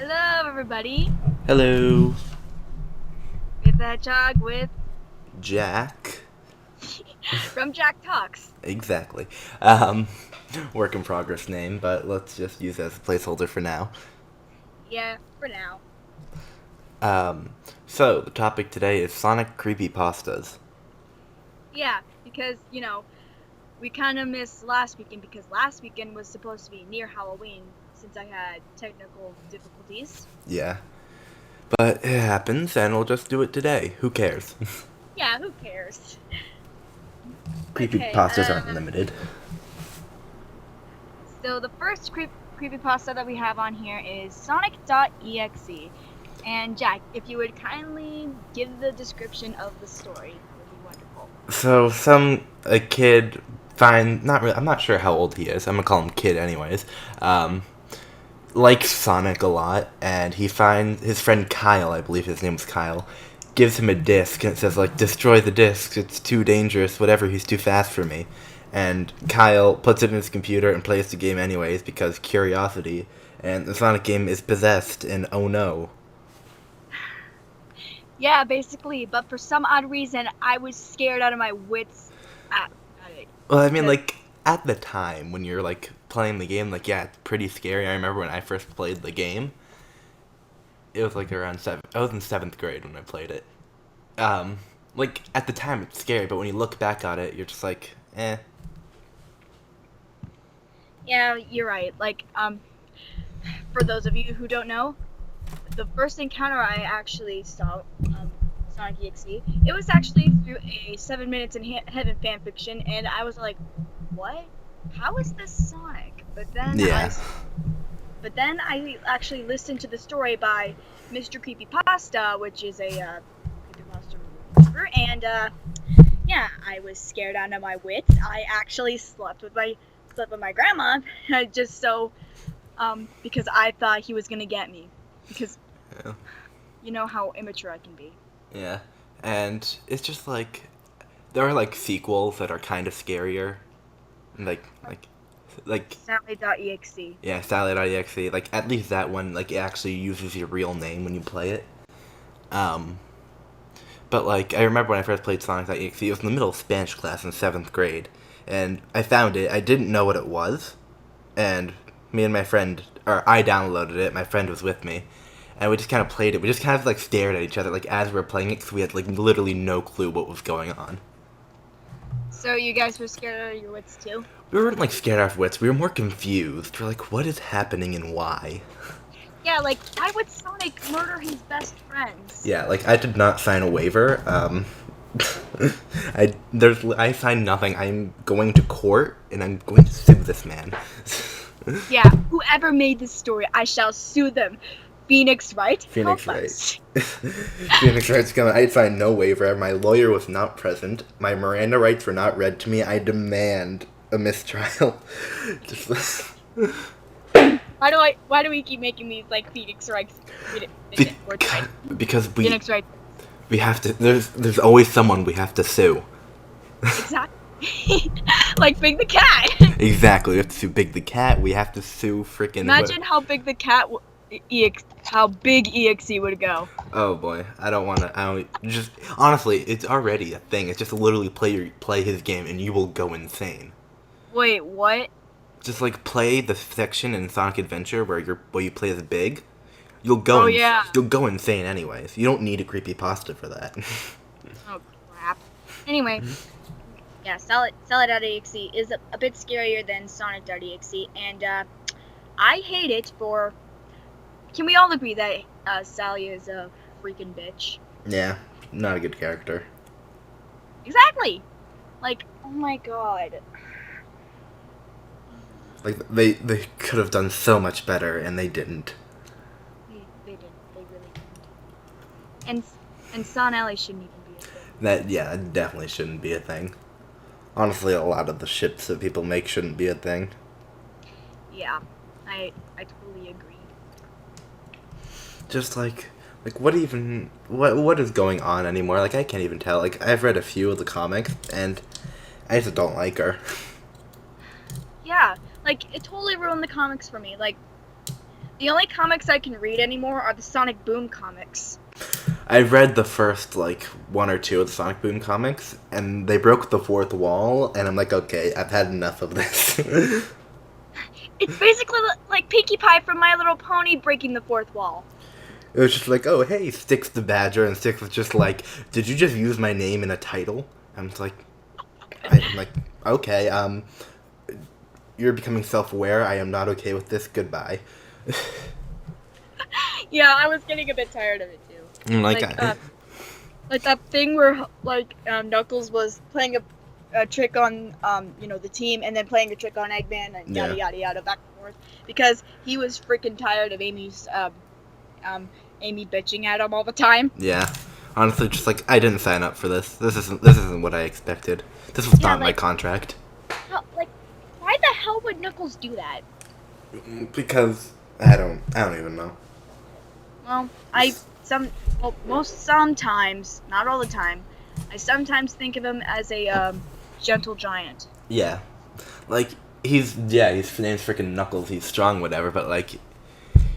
Hello, everybody. Hello, With that jog with Jack. from Jack Talks. Exactly. Um, Work in progress name, but let's just use it as a placeholder for now. Yeah, for now. Um, so the topic today is Sonic Creepypastas. Yeah, because we kind of missed last weekend because last weekend was supposed to be near Halloween since I had technical difficulties. Yeah, but it happens, and we'll just do it today. Who cares? Yeah, who cares? Okay. Creepypastas aren't limited. So the first creepypasta that we have on here is Sonic.exe. And Jack, if you would kindly give the description of the story, that would be wonderful. So a kid not really. I'm not sure how old he is. I'm gonna call him kid anyways. Um, likes Sonic a lot, and he finds his friend Kyle, I believe his name's Kyle, gives him a disc, and it says, like, destroy the disc, it's too dangerous, whatever, he's too fast for me. And Kyle puts it in his computer and plays the game anyways, because curiosity, and the Sonic game is possessed, and oh no. Yeah, basically, but for some odd reason, I was scared out of my wits at it. Well, I mean, Because, like, at the time, when you're, like, playing the game, like, yeah, it's pretty scary. I remember when I first played the game, it was, like, I was in 7th grade when I played it. um, like at the time it's scary, but when you look back at it, you're just like, eh. yeah, you're right. For those of you who don't know, the first encounter I actually saw, Sonic EXE, it was actually through a 7 Minutes in Heaven fanfiction, and I was like, what? How is this Sonic? Yeah. But then I actually listened to the story by Mr. Creepypasta, which is a creepypasta reviewer, and yeah, I was scared out of my wits. I actually slept with my grandma, just so because I thought he was gonna get me, because Yeah. you know how immature I can be. Yeah. And it's just like there are like sequels that are kind of scarier, like Sally.exe. yeah, Sally.exe. Like at least that one, like it actually uses your real name when you play it. Um, but like I remember when I first played Sonic.exe, it was in the middle of Spanish class in 7th grade, and I found it. I didn't know what it was, and me and my friend, or I downloaded it. My friend was with me, and we just kind of played it. We just kind of like stared at each other like as we were playing it because we had like literally no clue what was going on. So you guys were scared out of your wits too? We weren't like scared out of wits. We were more confused. We're like, what is happening and why? Yeah, like why would Sonic murder his best friends? Yeah, like I did not sign a waiver. I signed nothing. I'm going to court and I'm going to sue this man. Yeah, whoever made this story, I shall sue them. Phoenix Wright, Phoenix help Wright. us. Phoenix Wright's coming. I signed no waiver. My lawyer was not present. My Miranda rights were not read to me. I demand a mistrial. Just Why do we keep making these like Phoenix Wright words, right? because Phoenix Wright. we have to. There's always someone we have to sue. Exactly. Like Big the Cat. Exactly. We have to sue Big the Cat. We have to sue freaking. Imagine how big the cat how big EXE would go. Oh boy, I don't want to. I don't just honestly. It's already a thing. It's just literally play his game and you will go insane. Wait, what? Just like play the section in Sonic Adventure where you play as Big. You'll go. Oh, yeah. You'll go insane anyways. You don't need a creepypasta for that. Oh crap. Anyway, yeah, Salad.exe is a bit scarier than Sonic.exe, and I hate it for. Can we all agree that Sally is a freaking bitch? Yeah, not a good character. Exactly. Like, oh my god. Like they could have done so much better and they didn't. They didn't. They really didn't. And Son Alley shouldn't even be a thing. That definitely shouldn't be a thing. Honestly, a lot of the ships that people make shouldn't be a thing. Yeah, I totally agree. Just like what is going on anymore? Like I can't even tell. Like I've read a few of the comics and I just don't like her. Yeah, like it totally ruined the comics for me. Like The only comics I can read anymore are the Sonic Boom comics. I've read the first, like, one or two of the Sonic Boom comics, and they broke the fourth wall, and I'm like, okay, I've had enough of this. It's basically like Pinkie Pie from My Little Pony breaking the fourth wall. It was just like, oh, hey, Styx the Badger, and Styx was just like, did you just use my name in a title? I'm like, okay, you're becoming self-aware, I am not okay with this, goodbye. Yeah, I was getting a bit tired of it too. Like That thing where Knuckles was playing a trick on the team, and then playing a trick on Eggman, and yada yada yada, back and forth, because he was freaking tired of Amy bitching at him all the time. Yeah, honestly, just like, I didn't sign up for this. This isn't what I expected. This was not my contract. Like, why the hell would Knuckles do that? Because I don't even know. Well, sometimes, not all the time, I sometimes think of him as a gentle giant. Yeah, like his name's freaking Knuckles. He's strong, whatever. But like,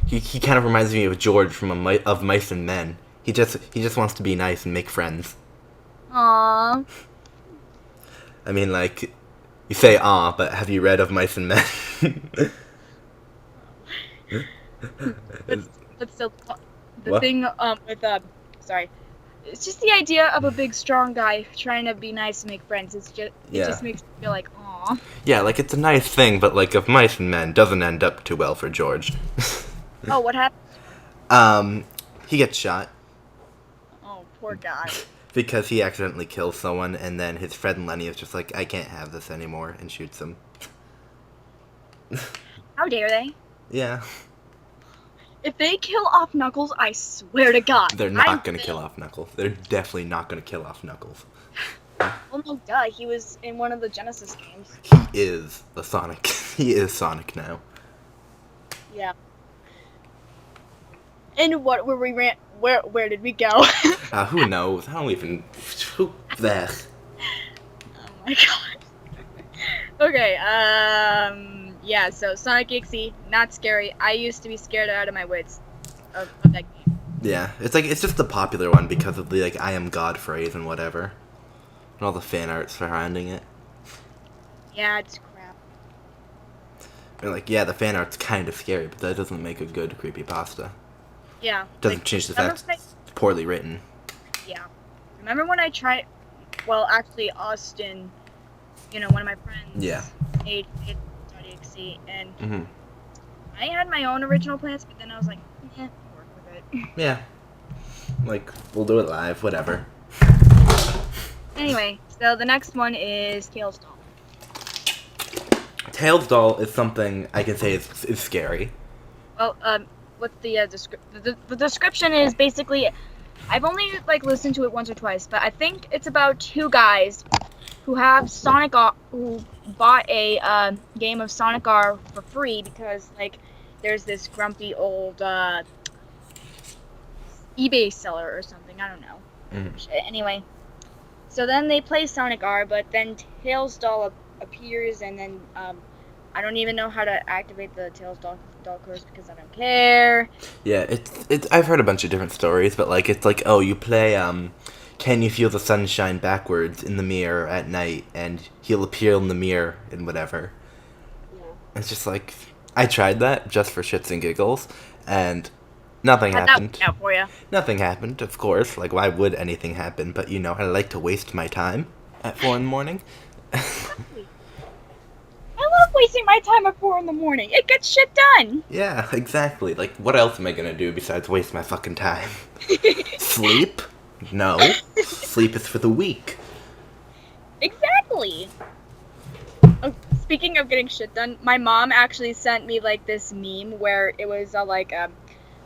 he kind of reminds me of George from of Mice and Men. He just wants to be nice and make friends. Aww. I mean, like, you say "aw," but have you read of Mice and Men? But still, the What? thing with sorry, it's just the idea of a big strong guy trying to be nice and make friends. It just makes me feel like, aw. Yeah, like, it's a nice thing, but like, of Mice and Men doesn't end up too well for George. Oh, what happened? He gets shot. Oh, poor guy. Because he accidentally kills someone, and then his friend Lenny is just like, I can't have this anymore, and shoots him. How dare they? Yeah. If they kill off Knuckles, I swear to God. They're not gonna kill off Knuckles. They're definitely not gonna kill off Knuckles. Well, no, duh. He was in one of the Genesis games. He is the Sonic. He is Sonic now. Yeah. And what were we where did we go? Who knows? I don't even... Who... Blech. Oh my god. Okay, yeah, so Sonic XE, not scary. I used to be scared out of my wits of that game. Yeah, it's just the popular one because of the, like, I am God phrase and whatever. And all the fan art surrounding it. Yeah, it's crap. And, like, yeah, the fan art's kind of scary, but that doesn't make a good creepypasta. Yeah. Doesn't change the fact it's poorly written. Yeah. Remember when I tried... Well, actually, Austin, one of my friends... Yeah. made XE, and I had my own original plans, but then I was like, I'll work with it. Yeah. Like, we'll do it live, whatever. Anyway, so the next one is Tails Doll. Tails Doll is something I can say is scary. Well, what's the description? The description is basically, I've only listened to it once or twice, but I think it's about two guys who have who bought a game of Sonic R for free because there's this grumpy old eBay seller or something. I don't know. Anyway, so then they play Sonic R, but then Tails Doll appears, and then I don't even know how to activate the Tails Doll course because I don't care. Yeah, it's I've heard a bunch of different stories, but it's like, oh, you play Can You Feel the Sunshine backwards in the mirror at night, and he'll appear in the mirror and whatever. Yeah. It's just like, I tried that just for shits and giggles, and nothing happened. That out for you. Nothing happened, of course. Like, why would anything happen? But, I like to waste my time at 4 in the morning. I love wasting my time at 4 in the morning. It gets shit done. Yeah, exactly. Like, what else am I gonna do besides waste my fucking time? Sleep? No. Sleep is for the weak. Exactly. Oh, speaking of getting shit done, my mom actually sent me this meme where it was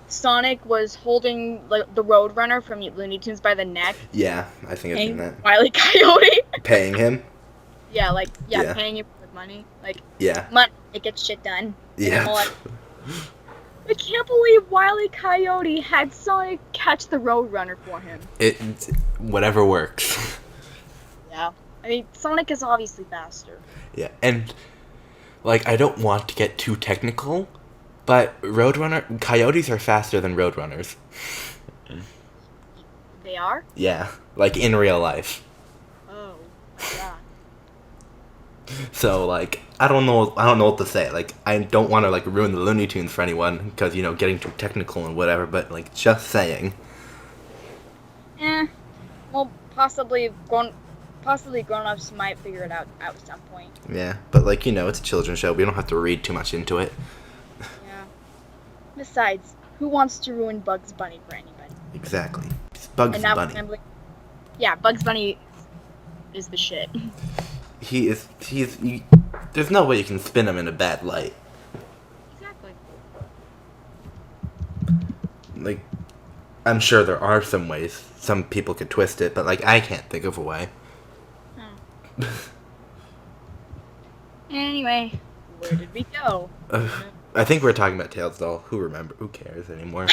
Sonic was holding the Roadrunner from Looney Tunes by the neck. Yeah, I think I've seen that. Wile E. Coyote. Paying him? Yeah, paying him with money. Yeah. Money, it gets shit done. Yeah. I can't believe Wile E. Coyote had Sonic catch the Roadrunner for him. Whatever works. Yeah. I mean, Sonic is obviously faster. Yeah, and, I don't want to get too technical, But coyotes are faster than roadrunners. They are? Yeah, like in real life. Oh my god. So like, I don't know what to say. Like, I don't want to like ruin the Looney Tunes for anyone because getting too technical and whatever. But like, just saying. Eh. Well, possibly grown-ups might figure it out at some point. Yeah, but like it's a children's show. We don't have to read too much into it. Yeah. Besides, who wants to ruin Bugs Bunny for anybody? Exactly. It's Bugs And now Bunny. yeah, Bugs Bunny is the shit. He is. There's no way you can spin him in a bad light. Exactly. Like, I'm sure there are some ways some people could twist it, but like I can't think of a way. Oh. Anyway, where did we go? I think we're talking about Tails doll. Who cares anymore?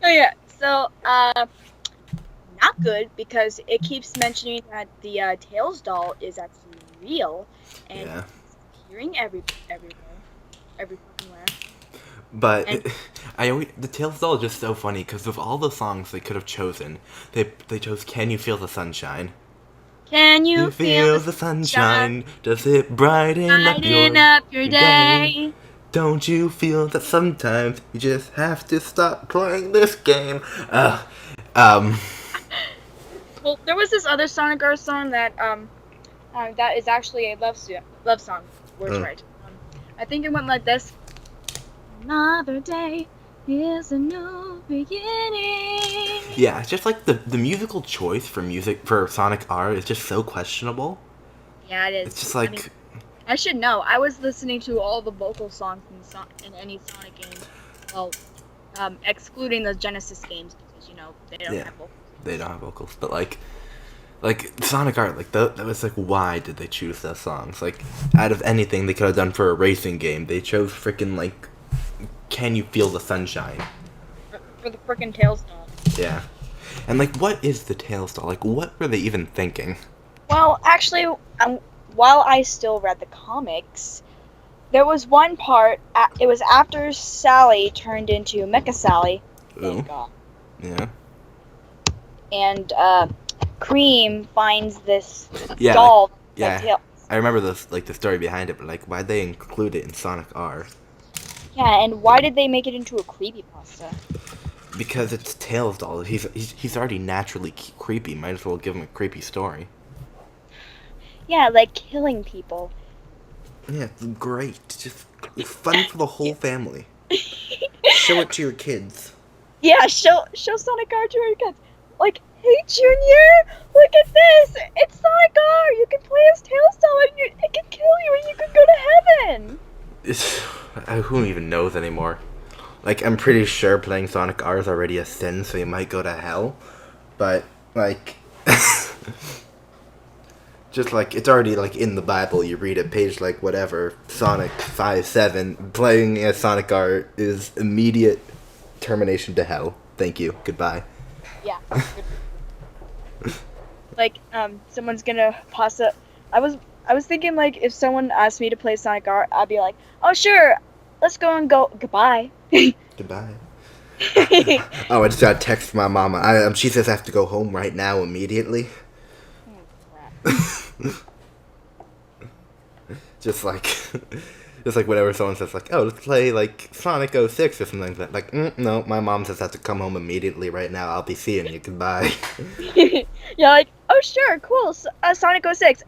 Oh yeah. So, not good because it keeps mentioning that the Tails doll is actually real and Yeah. it's appearing everywhere, every fucking where. But And- the Tails doll is just so funny because of all the songs they could have chosen, they chose "Can You Feel the Sunshine." Can You you feel the sunshine? Does it brighten up your day? Don't you feel that sometimes you just have to stop playing this game? Well, there was this other Sonic Earth song that that is actually a love song. Words Mm. right. I think it went like this. Another day is a new beginning. Yeah, it's just like the musical choice for Sonic R is just so questionable. Yeah, it is. It's just I like, mean, I should know. I was listening to all the vocal songs in any Sonic game. Well, excluding the Genesis games because they don't Yeah. have vocals. they don't have vocals, but like Sonic Art, like that was like, why did they choose those songs? Like, out of anything they could have done for a racing game, they chose freaking like, "Can You Feel the Sunshine?" For the frickin' Tails doll. Yeah, and like, what is the Tails doll? Like, what were they even thinking? Well, actually, while I still read the comics, there was one part. It was after Sally turned into Mecha Sally. Ooh, Thank God. yeah, And Cream finds this yeah, doll. yeah. Tails. I remember the story behind it, but like, why'd they include it in Sonic R? Yeah, and why did they make it into a creepypasta? Because it's Tails doll. He's already naturally creepy. Might as well give him a creepy story. Yeah, like killing people. Yeah, it's great. Just it's fun for the whole family. Show it to your kids. Yeah, show Sonic R to your kids. Like, hey Junior, look at this! It's Sonic R! You can play as Tails doll and it can kill you and you can go to heaven! Who even knows anymore? Like, I'm pretty sure playing Sonic R is already a sin, so you might go to hell. But, like, just like, it's already like in the Bible. You read it, page like whatever, Sonic 5-7. Playing as Sonic R is immediate termination to hell. Thank you. Goodbye. Yeah. Like, someone's gonna pasta. I was thinking, like, if someone asked me to play Sonic R, I'd be like, oh sure, let's go and go. Goodbye. Goodbye. Oh, I just got a text from my mama. She says I have to go home right now, immediately. just like whenever someone says like, oh, let's play like Sonic 06 or something like that. Like, no, my mom says I have to come home immediately right now. I'll be seeing you. Goodbye. Yeah, like, oh sure, cool. Sonic 06.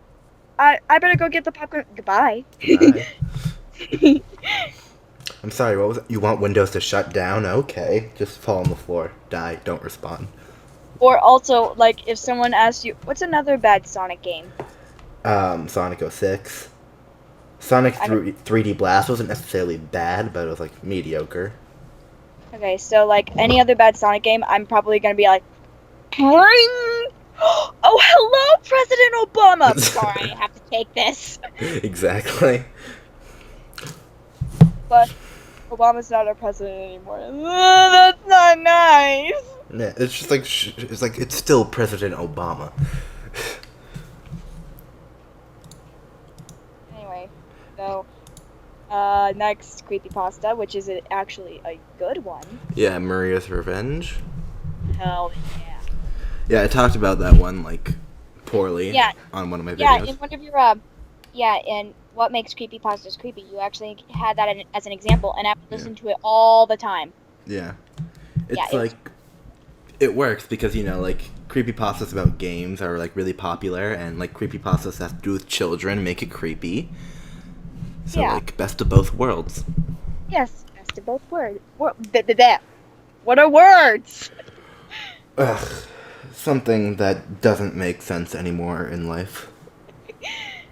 I better go get the popcorn. Goodbye. Goodbye. I'm sorry, what was it? You want Windows to shut down? Okay. Just fall on the floor. Die. Don't respond. Or also, like, if someone asks you, what's another bad Sonic game? Sonic 06. Sonic 3D Blast wasn't necessarily bad, but it was like mediocre. Okay, so like any other bad Sonic game, I'm probably gonna be like, oh hello, President Obama. Sorry, I have to take this. Exactly. But Obama's not our president anymore. That's not nice. Yeah, it's just like it's still President Obama. Anyway, so the next creepypasta, which is actually a good one. Yeah, Maria's Revenge. Hell yeah. Yeah, I talked about that one, like, poorly Yeah, on one of my yeah, videos. in one of your, yeah, and what makes creepypastas creepy, you actually had that as an example, and I would Yeah. listen to it all the time. Yeah. Yeah, It's it was, like, it works because, like, creepypastas about games are, like, really popular, and, like, creepypastas that have to do with children make it creepy. So, yeah, like, best of both worlds. yes, best of both words. What are words? Ugh. Something that doesn't make sense anymore in life.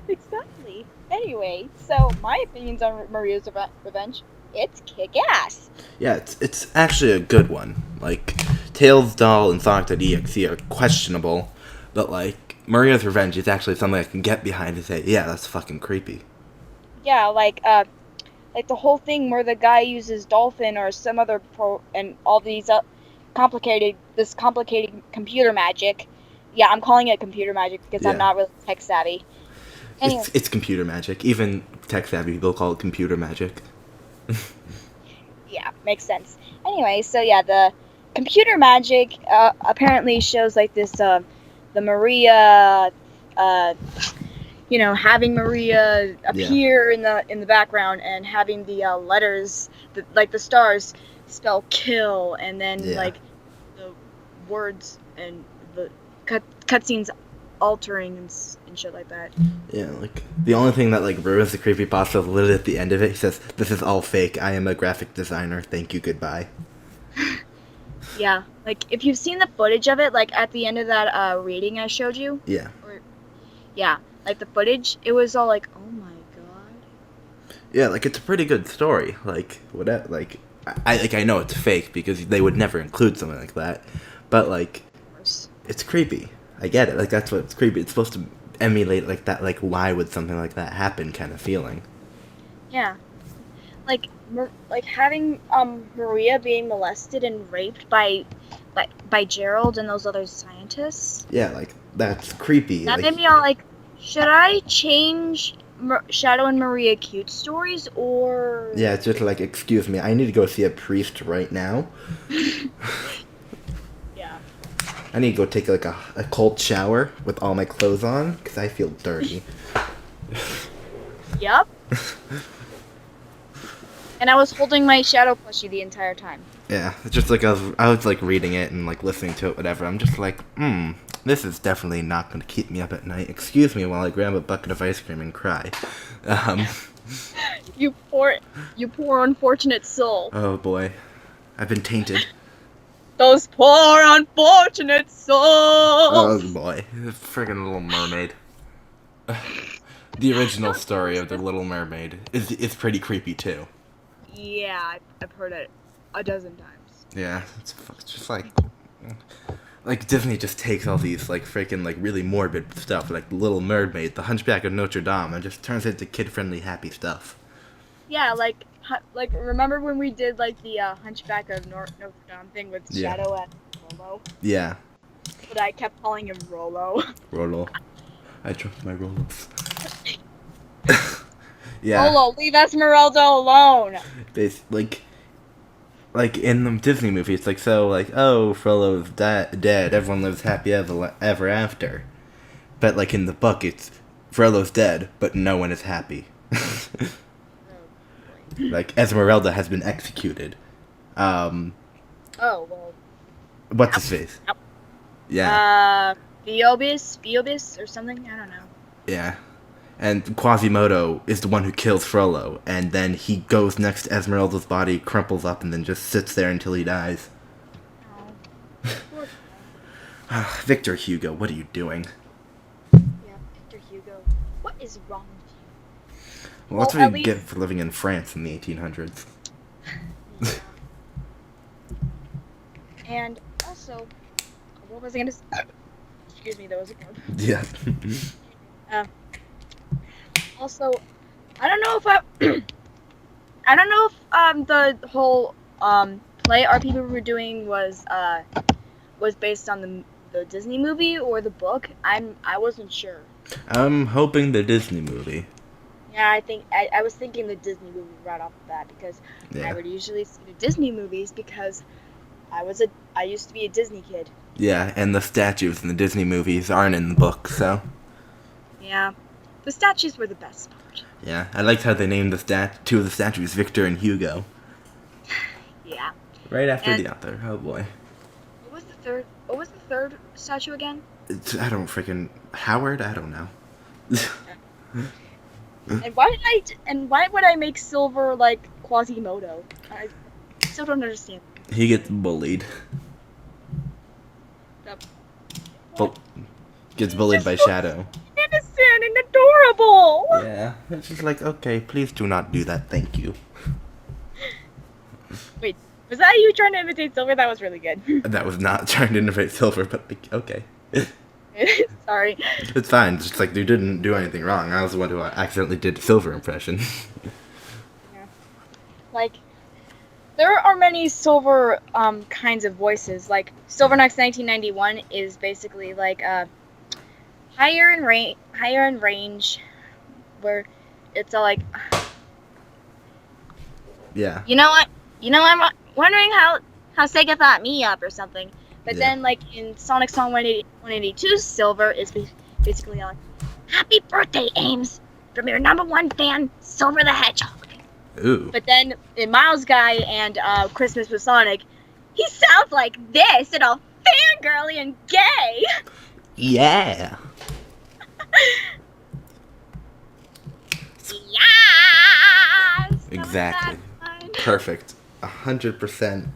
Exactly. Anyway, so my opinions on Maria's Revenge, it's kick-ass. Yeah, it's actually a good one. Like, Tails Doll and Sonic.exe are questionable, but, like, Maria's Revenge is actually something I can get behind and say, yeah, that's fucking creepy. Yeah, like the whole thing where the guy uses dolphin or some other and all these complicated computer magic. Yeah, I'm calling it computer magic because I'm Yeah. not really tech savvy. Anyway, It's computer magic. Even tech savvy people call it computer magic. yeah, makes sense. Anyway, so yeah, the computer magic apparently shows like this the Maria uh having Maria Yeah. appear in the background and having the letters like the stars spell kill, and then Yeah. like the words and the cutscenes altering and shit like that. Yeah, like, the only thing that, like, ruins the creepypasta is literally at the end of it, he says, this is all fake, I am a graphic designer, thank you, goodbye. Yeah, like if you've seen the footage of it, like at the end of that reading I showed you, Yeah. or yeah, like the footage, it was all like, oh my god. Yeah, like, it's a pretty good story. Like, whatever, like, I know it's fake because they would never include something like that, but, like, Of course. it's creepy. I get it. Like, that's what it's creepy. It's supposed to emulate, like, that, like, why would something like that happen kind of feeling. Yeah. Like like having Maria being molested and raped by Gerald and those other scientists. Yeah, like, that's creepy. That Like, made me all like, should I change Shadow and Maria cute stories or yeah, it's just like, excuse me, I need to go see a priest right now. yeah. I need to go take, like, a cold shower with all my clothes on because I feel dirty. Yep. And I was holding my Shadow plushie the entire time. Yeah, it's just like I was like reading it and like listening to it, whatever. I'm just like, this is definitely not going to keep me up at night. Excuse me while I grab a bucket of ice cream and cry. You poor unfortunate soul. Oh boy, I've been tainted. Those poor unfortunate Oh souls. boy, friggin' Little Mermaid. The original story of the Little Mermaid is pretty creepy too. Yeah, I've heard it a dozen times. Yeah, it's just like Disney just takes all these like freaking like really morbid stuff like Little Mermaid, The Hunchback of Notre Dame, and just turns it into kid-friendly, happy stuff. Yeah, like remember when we did like the Hunchback of Notre Dame thing with Yeah. Shadow and Rolo? Yeah, But I kept calling him Rolo. Rolo. I dropped my Rolos. Yeah. Rolo, leave Esmeralda alone. Like in the Disney movie, it's like so like oh Frollo's dead, everyone lives happy ever after, but like in the book it's Frollo's dead, but no one is happy. Like Esmeralda has been executed. Oh well. What's his face? Yep. Yeah. Phoebus or something. I don't know. Yeah. And Quasimodo is the one who kills Frollo, and then he goes next to Esmeralda's body, crumples up, and then just sits there until he dies. Oh. Victor Hugo, what are you doing? Yeah, Victor Hugo. What is wrong with you? Well, that's Well, what you get for living in France in the 1800s. Yeah. And also, what was I gonna say? Excuse me, that was a burp. Yeah. Also, I don't know if I don't know if the whole play our people were doing was based on the Disney movie or the book. I wasn't sure. I'm hoping the Disney movie. Yeah, I was thinking the Disney movie right off the bat because I Yeah. would usually see the Disney movies because I used to be a Disney kid. Yeah, and the statues in the Disney movies aren't in the book, so. Yeah, the statues were the best part. Yeah, I liked how they named two of the statues Victor and Hugo. Yeah, Right after and the other. Oh boy. what was the third? What was the third statue again? I don't freaking. Howard? I don't know. And why would I make Silver like Quasimodo? I still don't understand. He gets bullied. That. Bu- What? Gets He's bullied just by so Shadow. innocent and adorable. Yeah, it's just like, okay, please do not do that, thank you. Wait, was that you trying to imitate Silver? That was really good. That was not trying to innovate Silver, but like, okay. Sorry. It's fine, it's just like, you didn't do anything wrong. I was the one who accidentally did Silver impression. Yeah. Like, there are many Silver kinds of voices. Like Silver Next 1991 is basically like higher in range, where it's all like, Yeah. you know what? I'm wondering how Sega thought me up or something. But Yeah. then, like in Sonic Song 182, Silver is basically like, "Happy birthday, Ames, from your #1 fan, Silver the Hedgehog." Ooh. But then in Miles Guy and Christmas with Sonic, he sounds like this and all fangirly and gay. Yeah. Yes. Exactly. Perfect. 100%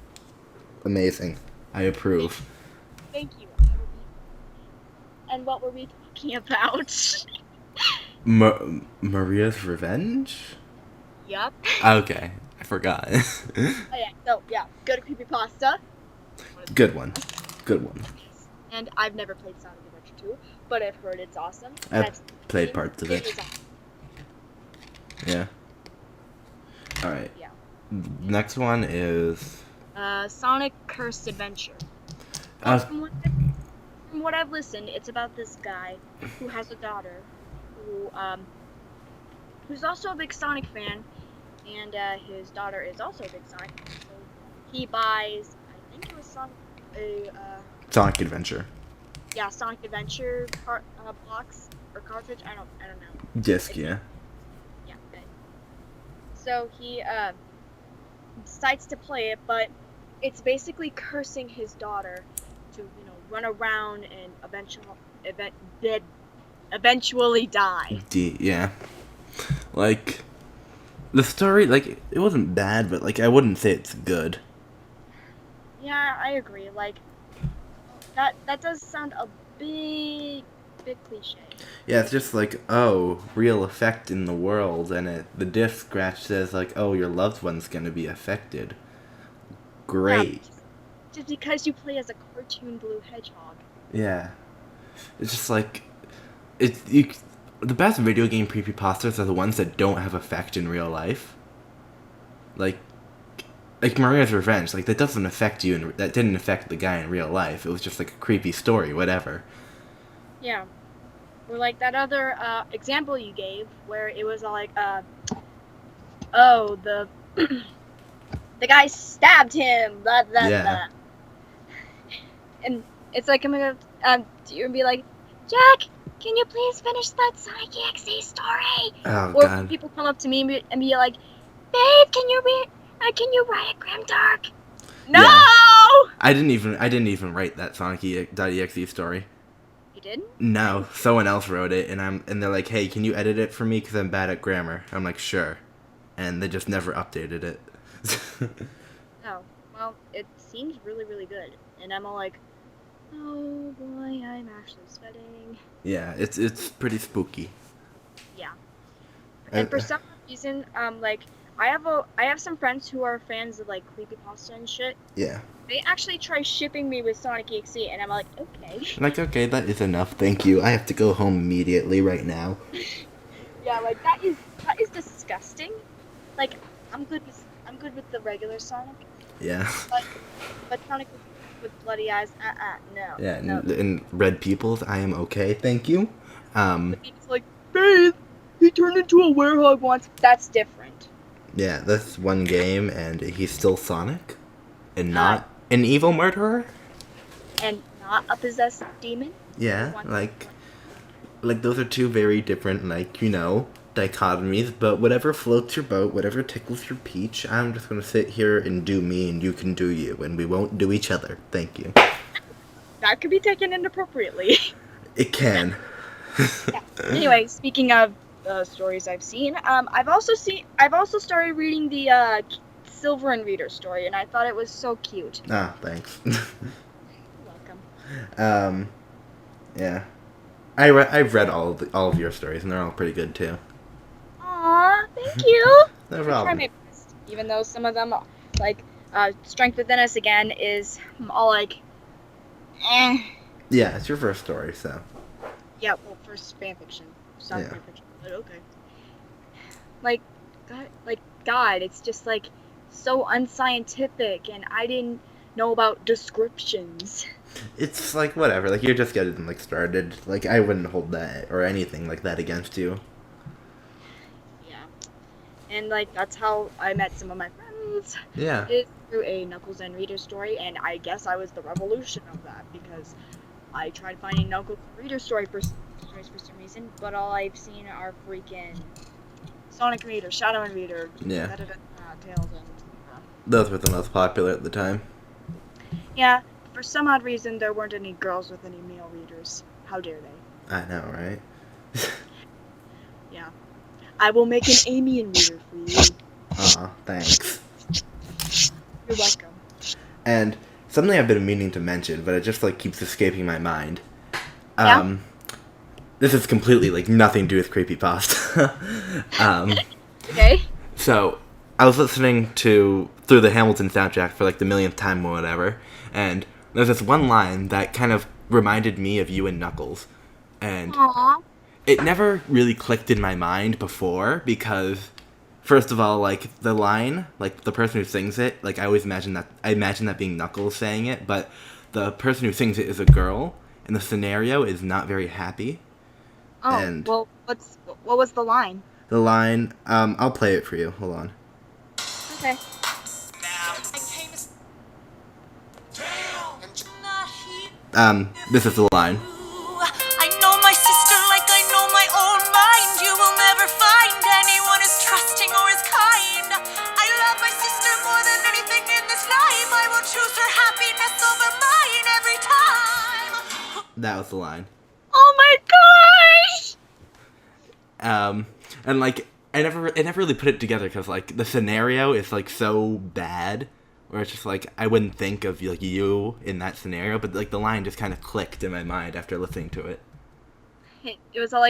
amazing. I approve. Thank you. And what were we talking about? Maria's Revenge? Yup. Okay, I forgot. Oh yeah. So yeah, go to Creepypasta. Good one. Good one. And I've never played Sonic Adventure 2, but I've heard it's awesome. I've played parts of it. Is awesome. Yeah. Alright. Yeah. Next one is. Sonic Cursed Adventure. Uh, From what I've listened, it's about this guy who has a daughter who's also a big Sonic fan, and his daughter is also a big Sonic fan. So he buys, I think it was Sonic Adventure. yeah, Sonic Adventure box or cartridge. I don't know. Disc, yeah. Yeah. Okay. So he decides to play it, but it's basically cursing his daughter to run around and eventually die. Yeah. Like, the story, like, it wasn't bad, but, like, I wouldn't say it's good. Yeah, I agree. Like, that does sound a bit cliche. Yeah, it's just like, oh, real effect in the world, and the disc scratch says, like, oh, your loved one's gonna be affected. Great. Yeah, just because you play as a cartoon blue hedgehog. Yeah. It's just like, the best video game creepypastas are the ones that don't have effect in real life. Like Maria's Revenge, like, that doesn't affect you, and that didn't affect the guy in real life. It was just like a creepy story, whatever. Yeah. Or like that other example you gave, where it was all like, oh, the the guy stabbed him, blah blah Yeah. blah. And it's like I'm gonna you're gonna be like, Jack, can you please finish that Sonic EXE story? Oh, Or God. people come up to me and be like, babe, can you write a Grimdark? No. Yeah. I didn't even write that Sonic.exe story. You didn't? No, someone else wrote it, and they're like, hey, can you edit it for me, because I'm bad at grammar. I'm like, sure. And they just never updated it. Oh, well, it seems really, really good. And I'm all like, oh boy, I'm actually sweating. Yeah, it's pretty spooky. Yeah. And for some reason, like, I have some friends who are fans of, like, Creepypasta and shit. Yeah. They actually try shipping me with Sonic EXE, and I'm like, okay. Like, okay, that is enough, thank you. I have to go home immediately right now. Yeah, like, that is disgusting. Like, I'm good with the regular Sonic, Yeah. but Sonic with bloody eyes, no. Yeah, No. and red peoples, I am okay, thank you. But it's like, babe, he turned into a werewolf once. That's different. Yeah, that's one game, and he's still Sonic, and not an evil murderer. And not a possessed demon. Yeah, like those are two very different, dichotomies. But whatever floats your boat, whatever tickles your peach, I'm just gonna sit here and do me, and you can do you, and we won't do each other. Thank you. That could be taken inappropriately. It can. Yeah. Anyway, speaking of stories I've seen, I've also started reading the Silver and Reader story, and I thought it was so cute. Ah, thanks. You're welcome. Yeah. I've read all of your stories, and they're all pretty good too. Aw, thank you. No I try problem. my best, even though some of them, like Strength Within Us again, is all like, eh. Yeah, it's your first story, so. Yeah, well, first fanfiction. It's not Yeah. fanfiction, but okay. God, it's just like so unscientific, and I didn't know about descriptions. It's like whatever. Like you're just getting started. Like I wouldn't hold that or anything like that against you. Yeah, and that's how I met some of my friends. Yeah. Is through a Knuckles and Reader story, and I guess I was the revolution of that because I tried finding Knuckles and Reader stories for some reason, but all I've seen are freaking Sonic Reader, Shadow and Reader, Yeah. Tails and. Those were the most popular at the time. Yeah, for some odd reason there weren't any girls with any male readers. How dare they? I know, right? Yeah. I will make an Amian reader for you. Aw, thanks. You're welcome. And something I've been meaning to mention, but it just keeps escaping my mind. Yeah? This is completely nothing to do with Creepypasta. Okay. So I was listening through the Hamilton soundtrack for the millionth time or whatever, and there's this one line that kind of reminded me of you and Knuckles, and Aww. it never really clicked in my mind before because, first of all, the line, the person who sings it, I always imagine that being Knuckles saying it, but the person who sings it is a girl, and the scenario is not very happy. Oh, And well, what was the line? the line, I'll play it for you. Hold on. Okay. This is the line. I know my sister like I know my own mind. You will never find anyone as trusting or as kind. I love my sister more than anything in this life. I will choose her happiness over mine every time. That was the line. Oh my gosh! And I never really put it together because the scenario is so bad, where it's just I wouldn't think of you in that scenario, but the line just kind of clicked in my mind after listening to it. It was all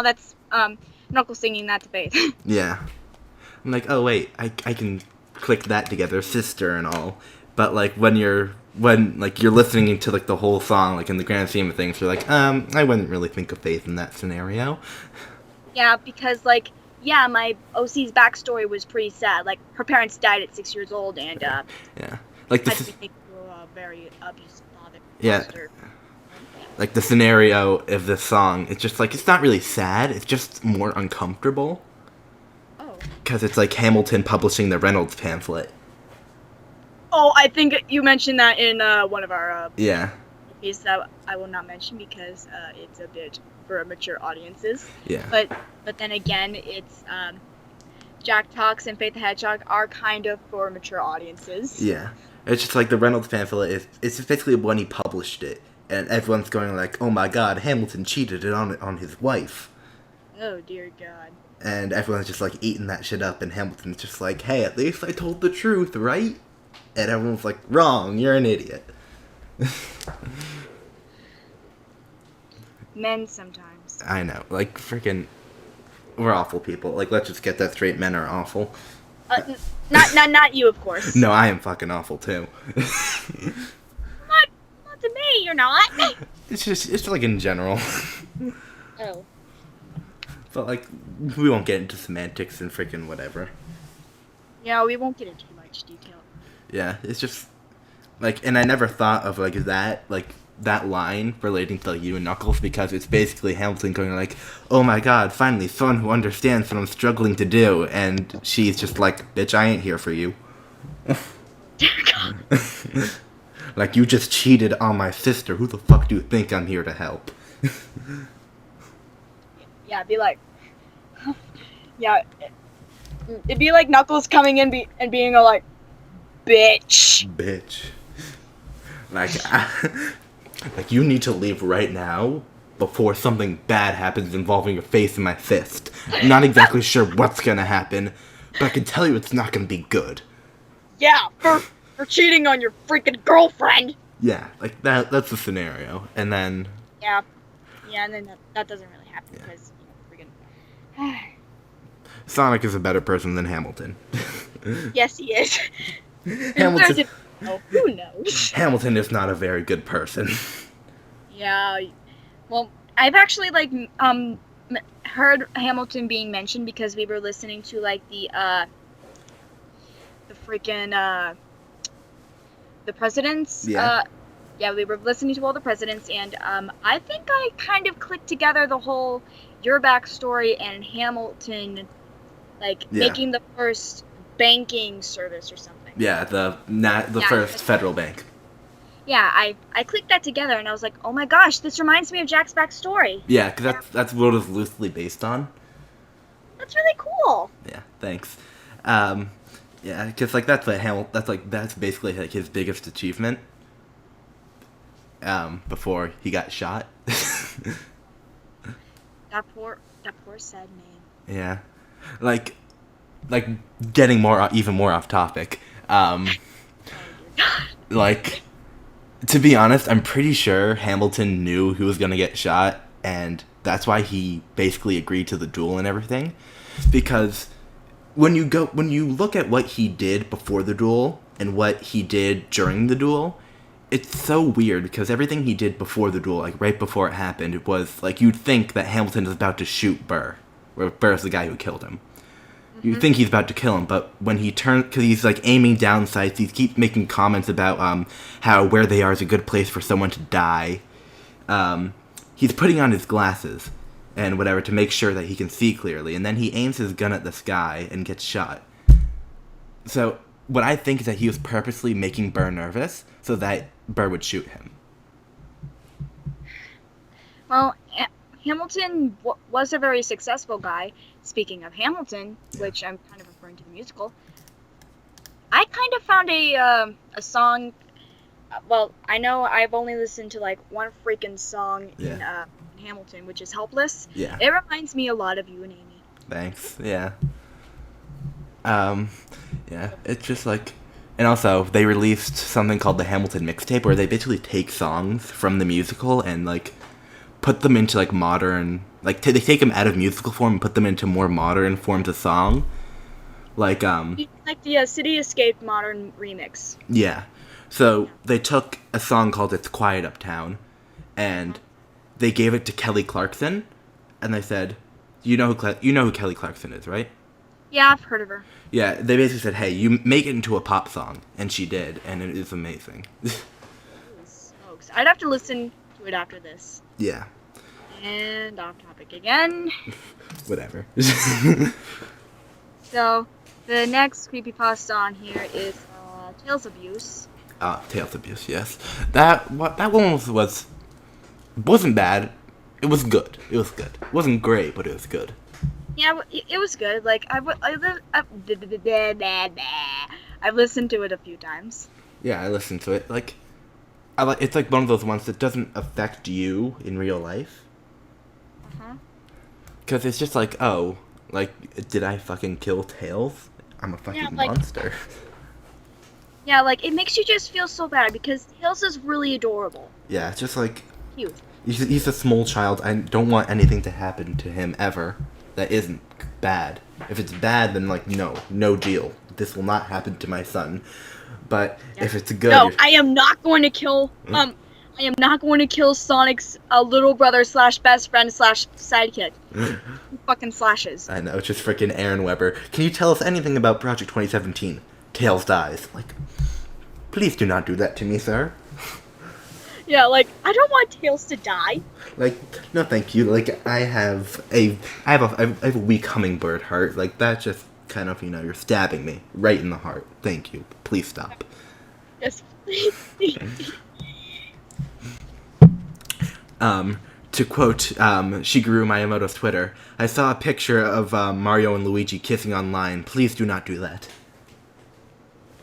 that's Knuckles singing that to Faith. Yeah, I'm like, oh wait, I can click that together, sister and all, but when you're listening to the whole song, in the grand scheme of things, you're I wouldn't really think of Faith in that scenario. Yeah, because my OC's backstory was pretty sad. Her parents died at 6 years old, and Yeah, had the to be taken to a very abusive father. Yeah. Foster. the scenario of this song, it's just it's not really sad, it's just more uncomfortable. Oh. Because it's Hamilton publishing the Reynolds pamphlet. Oh, I think you mentioned that in one of our Yeah. pieces that I will not mention because it's a bit for mature audiences. Yeah. But then again, it's Jack Talks and Faith the Hedgehog are kind of for mature audiences. Yeah. It's just the Reynolds pamphlet it's just basically when he published it, and everyone's going oh my god, Hamilton cheated on his wife. Oh dear God. And everyone's just eating that shit up, and Hamilton's just hey, at least I told the truth, right? And everyone's wrong, you're an idiot. Men sometimes. I know, freaking, we're awful people. Let's just get that straight, men are awful. Not you, of course. No, I am fucking awful too. Not to me, you're not. It's in general. Oh. But we won't get into semantics and freaking whatever. Yeah, we won't get into too much detail. Yeah, it's just and I never thought of that that line relating to like, you and Knuckles, because it's basically Hamilton going like, "Oh my God, finally someone who understands what I'm struggling to do," and she's just like, "Bitch, I ain't here for you." Like, you just cheated on my sister. Who the fuck do you think I'm here to help? Yeah, it'd be like, yeah, it'd be like Knuckles coming in and being all like, bitch. Bitch. Like, like, you need to leave right now before something bad happens involving your face and my fist. I'm not exactly sure what's gonna happen, but I can tell you it's not gonna be good. Yeah, for cheating on your freaking girlfriend. Yeah, like, that's the scenario. And then... Yeah, and then that doesn't really happen because, freaking... Sonic is a better person than Hamilton. Yes, he is. Hamilton... Oh, who knows? Hamilton is not a very good person. Yeah, well, I've actually, like, heard Hamilton being mentioned because we were listening to, like, the freaking, the presidents. Yeah. We were listening to all the presidents, and, I think I kind of clicked together the whole your backstory and Hamilton, like, making the first banking service or something. Yeah, the first federal bank. Yeah, I clicked that together, and I was like, oh my gosh, this reminds me of Jack's backstory. Yeah, because that's what it's loosely based on. That's really cool. Yeah, thanks. Yeah, because like that's basically like his biggest achievement. Before he got shot. That poor sad man. Yeah, like getting even more off topic. Like, to be honest, I'm pretty sure Hamilton knew he was gonna get shot, and that's why he basically agreed to the duel and everything. Because when you look at what he did before the duel and what he did during the duel, it's so weird because everything he did before the duel, like right before it happened, it was like you'd think that Hamilton is about to shoot Burr, where Burr's the guy who killed him. You think he's about to kill him, but when he turns, because he's like aiming down sights, he keeps making comments about how where they are is a good place for someone to die. He's putting on his glasses and whatever to make sure that he can see clearly, and then he aims his gun at the sky and gets shot. So what I think is that he was purposely making Burr nervous so that Burr would shoot him. Well, Hamilton was a very successful guy. Speaking of Hamilton, which I'm kind of referring to the musical, I kind of found a song. Well, I know I've only listened to like one freaking song in Hamilton, which is "Helpless." Yeah. It reminds me a lot of you and Amy. Thanks. Yeah. Yeah. It's just like, and also they released something called the Hamilton mixtape, where they basically take songs from the musical and like put them into like modern, like they take them out of musical form and put them into more modern forms of song, like the City Escape modern remix. Yeah, so they took a song called "It's Quiet Uptown," and they gave it to Kelly Clarkson, and they said, you know who Kelly Clarkson is, right? Yeah, I've heard of her. Yeah, they basically said, hey, you make it into a pop song, and she did, and it is amazing. Smokes. I'd have to listen to it after this. Yeah. And off topic again. Whatever. So, the next creepypasta on here is Tales Abuse. Tales Abuse, yes. That one wasn't bad. It was good. It wasn't great, but it was good. Yeah, it was good. Like, I've listened to it a few times. Yeah, I listened to it. Like, it's like one of those ones that doesn't affect you in real life. Because it's just like, oh, like, did I fucking kill Tails? I'm a fucking monster. Yeah, like, it makes you just feel so bad because Tails is really adorable. Yeah, it's just like... Cute. He's a small child. I don't want anything to happen to him ever that isn't bad. If it's bad, then, like, no deal. This will not happen to my son. But if it's good... No, I am not going to kill... I am not going to kill Sonic's little brother / best friend / sidekick. Fucking slashes. I know, it's just freaking Aaron Weber. Can you tell us anything about Project 2017? Tails dies. Like, please do not do that to me, sir. Yeah, like, I don't want Tails to die. Like, no, thank you. Like, I have a weak hummingbird heart. Like, that's just kind of, you're stabbing me right in the heart. Thank you. Please stop. Yes, please. To quote Shigeru Miyamoto's Twitter, I saw a picture of Mario and Luigi kissing online. Please do not do that.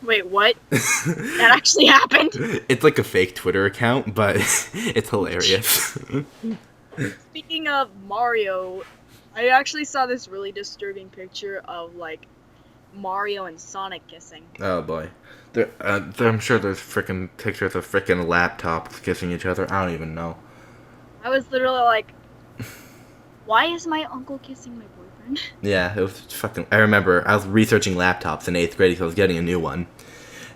Wait, what? That actually happened? It's like a fake Twitter account, but it's hilarious. Speaking of Mario, I actually saw this really disturbing picture of, like, Mario and Sonic kissing. Oh boy. I'm sure there's freaking pictures of freaking laptops kissing each other. I don't even know. I was literally like, why is my uncle kissing my boyfriend? Yeah, it was fucking... I remember I was researching laptops in 8th grade because I was getting a new one.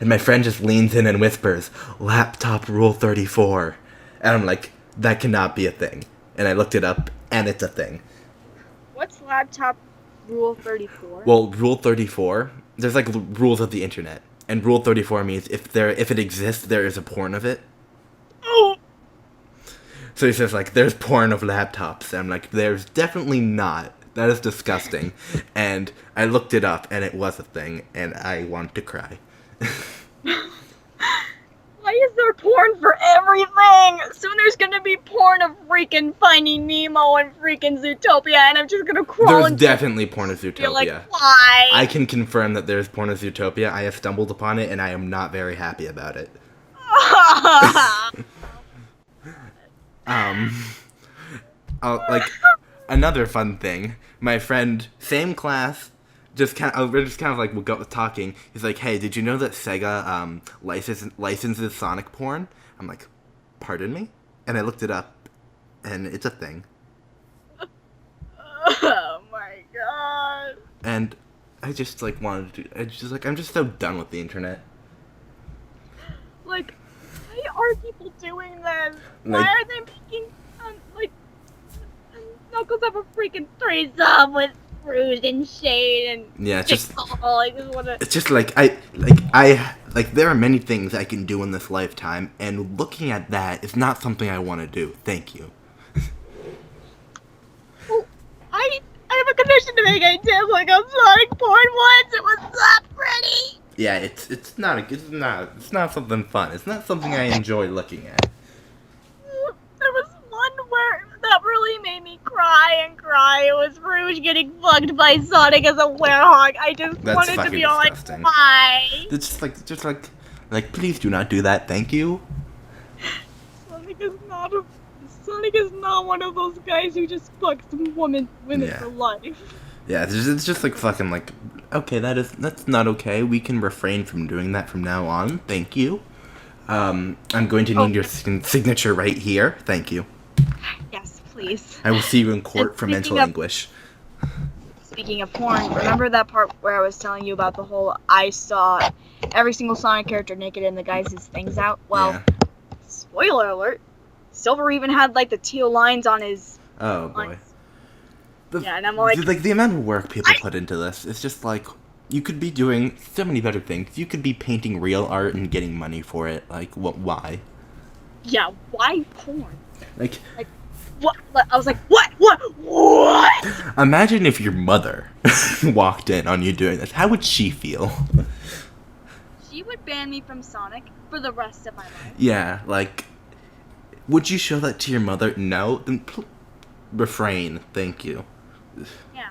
And my friend just leans in and whispers, "Laptop Rule 34." And I'm like, that cannot be a thing. And I looked it up, and it's a thing. What's laptop Rule 34? Well, Rule 34, there's like rules of the internet. And Rule 34 means if it exists, there is a porn of it. Oh! So he says, like, there's porn of laptops. And I'm like, there's definitely not. That is disgusting. And I looked it up, and it was a thing, and I want to cry. Why is there porn for everything? Soon there's gonna be porn of freaking Finding Nemo and freaking Zootopia, and I'm just gonna crawl There's into definitely porn of You're Zootopia. like, why? I can confirm that there's porn of Zootopia. I have stumbled upon it, and I am not very happy about it. Like, another fun thing. My friend, same class, we're just kind of like, we'll go talking. He's like, "Hey, did you know that Sega licenses Sonic porn?" I'm like, "Pardon me?" And I looked it up, and it's a thing. Oh my god. And I just like I'm just so done with the internet. Like, why are people doing this? Why Like- are they making, Knuckles have a freaking threesome with Rouge and Shade and Yeah, it's just I just wanna... it's just like there are many things I can do in this lifetime, and looking at that is not something I want to do. Thank you. Well, I have a condition to make. I did like a Sonic porn once. It was not pretty. Yeah, it's not something fun. It's not something I enjoy looking at. There was one where that really made me cry and cry. It was Rouge getting fucked by Sonic as a werehog. I just That's wanted to fucking be all like, disgusting. why? It's just like please do not do that. Thank you. Sonic is not one of those guys who just fucks women Yeah. for life. Yeah, it's just like fucking like, okay, that's not okay. We can refrain from doing that from now on. Thank you. I'm going to need your signature right here. Thank you. Yes, please. I will see you in court And for mental speaking of- anguish. Speaking of porn, remember that part where I was telling you about the whole I saw every single Sonic character naked and the guy's things out? Well, Yeah. spoiler alert, Silver even had like the teal lines on his... Oh boy. Yeah, and I'm like... the amount of work people put into this, it's just like, you could be doing so many better things. You could be painting real art and getting money for it. Like, why? Yeah, why porn? Like, What? I was like, what? imagine if your mother walked in on you doing this. How would she feel? She would ban me from Sonic for the rest of my life. Yeah, like, would you show that to your mother? No? Then refrain. Thank you. Yeah.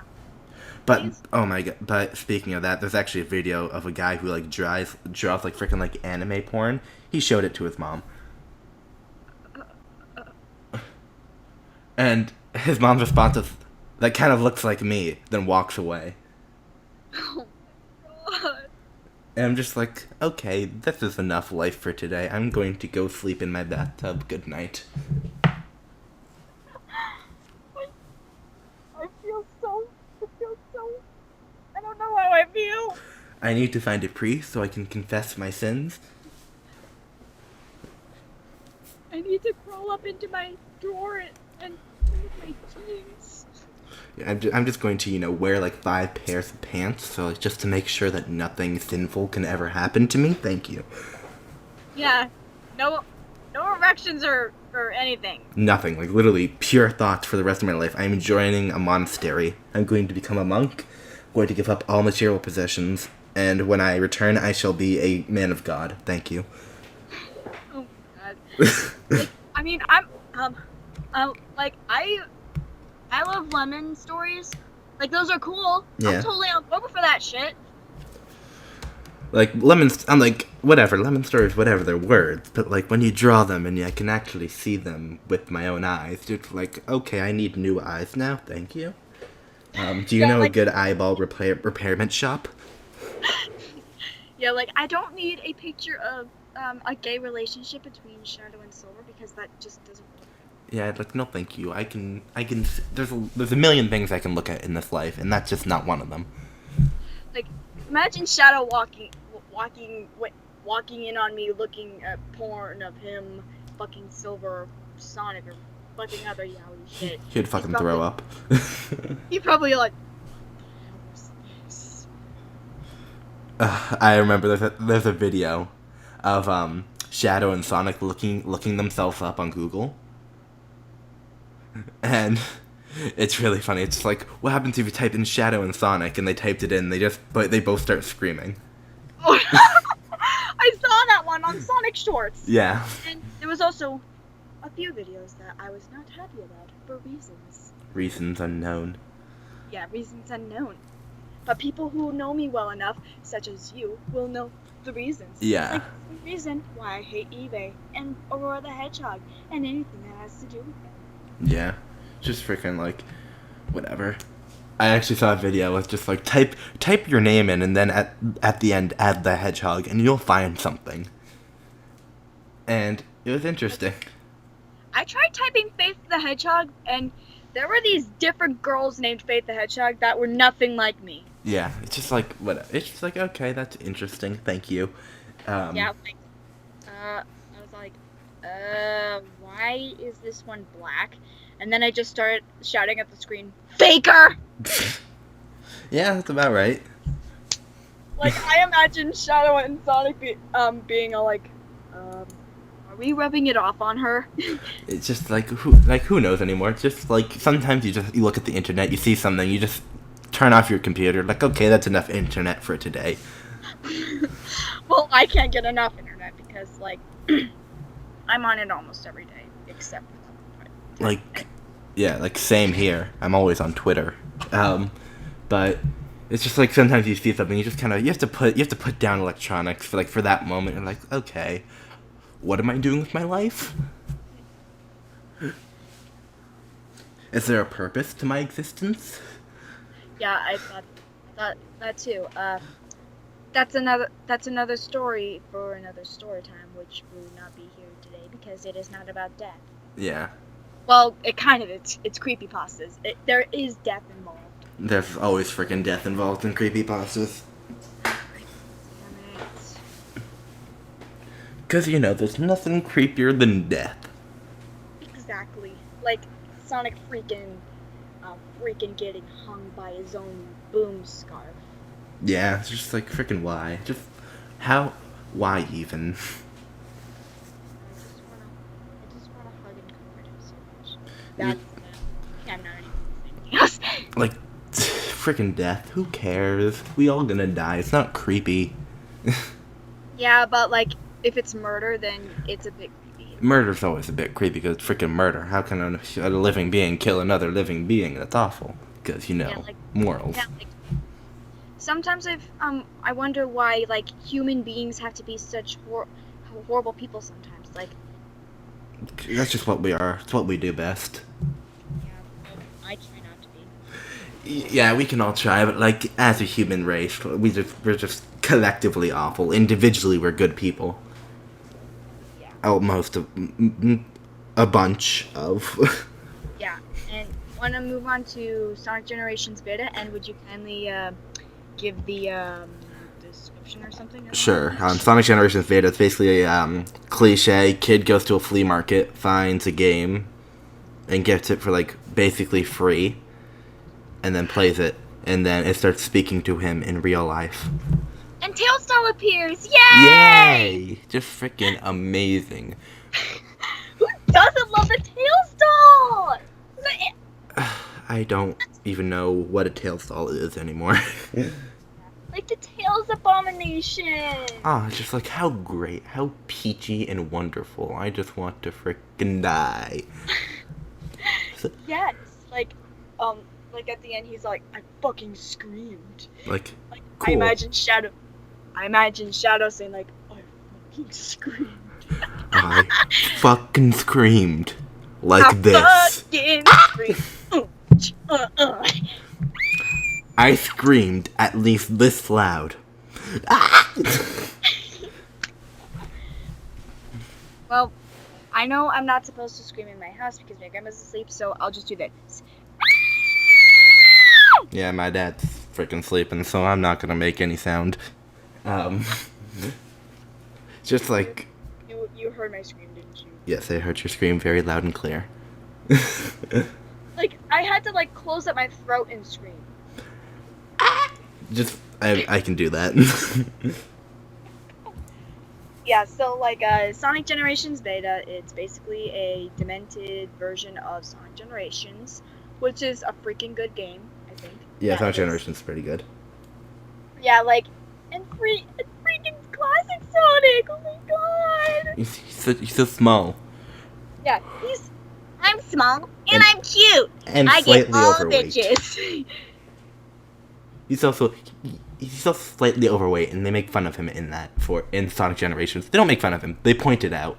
But, Please. oh my god, but speaking of that, there's actually a video of a guy who, like, draws like, freaking, like, anime porn. He showed it to his mom. And his mom's response is, "That kind of looks like me," then walks away. Oh my god. And I'm just like, okay, this is enough life for today. I'm going to go sleep in my bathtub. Good night. I feel so... I don't know how I feel. I need to find a priest so I can confess my sins. I need to crawl up into my drawer and remove my jeans. Yeah, I'm just going to, wear like 5 pairs of pants, so like, just to make sure that nothing sinful can ever happen to me. Thank you. Yeah. No No erections or anything. Nothing. Like, literally, pure thoughts for the rest of my life. I'm joining a monastery. I'm going to become a monk. I'm going to give up all material possessions. And when I return, I shall be a man of God. Thank you. Oh God. I mean, like I love lemon stories. Like those are cool. Yeah. I'm totally on board for that shit. Like, lemons, I'm like, whatever, lemon stories, whatever, they're words, but, like, when you draw them and I can actually see them with my own eyes, it's like, okay, I need new eyes now, thank you. Do you Yeah, know like- a good eyeball repairment shop? Yeah, like I don't need a picture of a gay relationship between Shadow and Silver because that just doesn't work. Yeah, like, no thank you, I can, there's a million things I can look at in this life, and that's just not one of them. Like, imagine Shadow walking in on me, looking at porn of him fucking Silver, Sonic, or fucking other yaoi shit. He'd fucking He's throw up. He probably like. I remember there's a video of Shadow and Sonic looking themselves up on Google, and it's really funny. It's like, what happens if you type in Shadow and Sonic, and they typed it in, they both start screaming. Oh, I saw that one on Sonic Shorts. Yeah. And there was also a few videos that I was not happy about for reasons. Reasons unknown. Yeah, reasons unknown. But people who know me well enough, such as you, will know the reasons. Yeah. Like the reason why I hate eBay and Aurora the Hedgehog and anything that has to do with it. Yeah. Just freaking, like, whatever. I actually saw a video with just like type your name in and then at the end add the hedgehog and you'll find something. And it was interesting. I tried typing Faith the Hedgehog, and there were these different girls named Faith the Hedgehog that were nothing like me. Yeah, it's just like what it's just like, okay, that's interesting. Thank you. Yeah, like, I was like, why is this one black? And then I just started shouting at the screen, Faker! Yeah, that's about right. Like, I imagine Shadow and Sonic being all like, are we rubbing it off on her? It's just like who knows anymore. It's just like sometimes you look at the internet, you see something, you just turn off your computer, like, okay, that's enough internet for today. Well, I can't get enough internet because, like, I'm on it almost every day, except for Like, yeah, like same here. I'm always on Twitter. But it's just like sometimes you see something, you just kind of you have to put down electronics for that moment. You're like, okay, what am I doing with my life? Is there a purpose to my existence? Yeah, I thought that too. That's another story for another story time, which will not be here today because it is not about death. Yeah. Well, it kind of it's creepypastas. There is death involved. There's always freaking death involved in creepypastas. Damn it. Because, there's nothing creepier than death. Exactly. Like Sonic freaking getting hung by his own boom scarf. Yeah, it's just like, freaking why? Just, why even? I just wanna hug and comfort him so much. That's I'm not anything else. Like, freaking death, who cares? We all gonna die, it's not creepy. Yeah, but like if it's murder, then it's a bit creepy. Murder's always a bit creepy because it's freaking murder. How can a living being kill another living being? That's awful. Because, Yeah, like- morals. Yeah, like, sometimes I wonder why like human beings have to be such horrible people sometimes. Like, That's just what we are. It's what we do best. yeah, I try not to be. Yeah, we can all try, but like as a human race, we're just collectively awful. Individually, we're good people. Yeah. Almost a bunch of. Yeah, and want to move on to Sonic Generations beta, and would you kindly give the description or something? Sure. Sonic Generations Beta is basically a cliche. Kid goes to a flea market, finds a game, and gets it for like basically free, and then plays it, and then it starts speaking to him in real life. And Tailstar appears! Yay! Yay! just freaking amazing. Who doesn't love the Tails doll? I don't even know what a Tails doll is anymore. Like the Tails abomination. Ah, just like how great, how peachy and wonderful. I just want to freaking die. Yes, like at the end he's like, I fucking screamed. Like, Like cool. I imagine Shadow saying like, I fucking screamed. I fucking screamed like I this. fucking screamed. I screamed at least this loud. Well, I know I'm not supposed to scream in my house because my grandma's asleep, so I'll just do this. Yeah, my dad's freaking sleeping, so I'm not gonna make any sound. Just like, You heard my scream, didn't you? yes, I heard your scream very loud and clear. Like I had to like close up my throat and scream. Just, I can do that. Yeah, so like Sonic Generations Beta, it's basically a demented version of Sonic Generations, which is a freaking good game, I think. Yeah, Sonic is- Generation's pretty good. Yeah, like and freaking classic Sonic. Oh my god. He's so small. Yeah, I'm small and I'm cute. And I slightly get all overweight. bitches. He's also slightly overweight, and they make fun of him in Sonic Generations. They don't make fun of him. They point it out.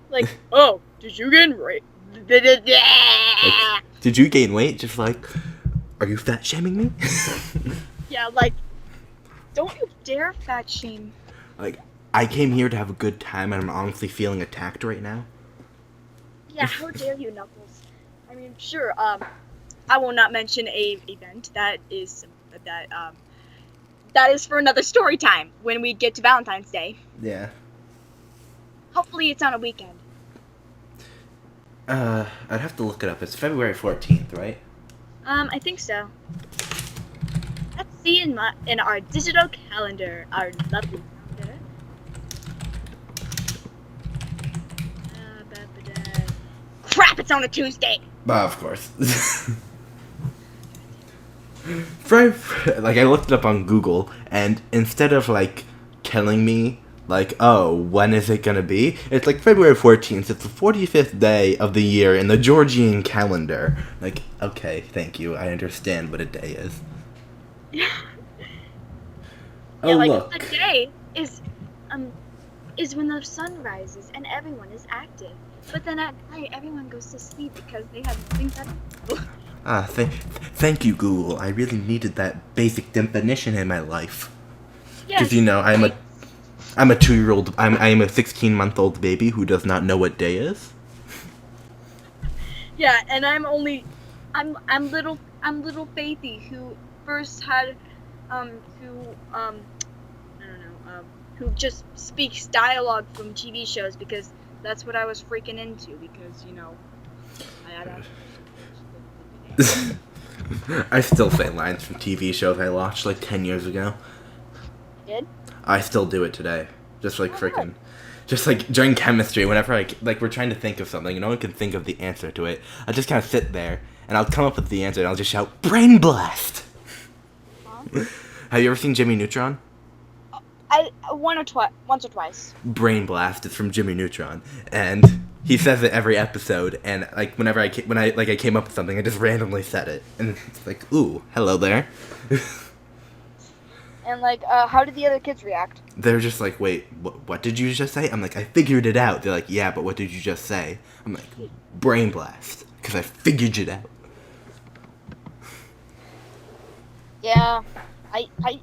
Like, oh, did you get raped? Like, did you gain weight? Just like, are you fat shaming me? Yeah, like, don't you dare fat shame. Like, I came here to have a good time, and I'm honestly feeling attacked right now. Yeah, how dare you, Knuckles? I mean, sure. I will not mention a event that is for another story time when we get to Valentine's Day. Yeah. Hopefully, it's on a weekend. I'd have to look it up. It's February 14th, right? I think so. Let's see in our digital calendar, our lovely calendar. Crap! It's on a Tuesday. Of course. Like, I looked it up on Google, and instead of, like, telling me, like, oh, when is it gonna be? It's, like, February 14th. It's the 45th day of the year in the Georgian calendar. Like, okay, thank you. I understand what a day is. Yeah, Oh, like look. the day is when the sun rises and everyone is active. But then at night, everyone goes to sleep because they have nothing better to do. Thank you, Google. I really needed that basic definition in my life. Yes, Because, you know, I'm a 2-year-old, I am a 16-month-old baby who does not know what day is. Yeah, and I'm little Faithy who first had who just speaks dialogue from TV shows because that's what I was freaking into because, you know, I don't I still say lines from TV shows I watched like 10 years ago. did. I still do it today. Just like Oh, freaking. Just like during chemistry, whenever we're trying to think of something and no one can think of the answer to it, I just kind of sit there and I'll come up with the answer and I'll just shout, "Brain blast!" Huh? Have you ever seen Jimmy Neutron? Once or twice. Brain blast is from Jimmy Neutron, and he says it every episode. And like whenever I came up with something, I just randomly said it, and it's like, "Ooh, hello there." And like, how did the other kids react? They're just like, "Wait, what did you just say?" I'm like, "I figured it out." They're like, "Yeah, but what did you just say?" I'm like, "Brain blast," because I figured it out. Yeah,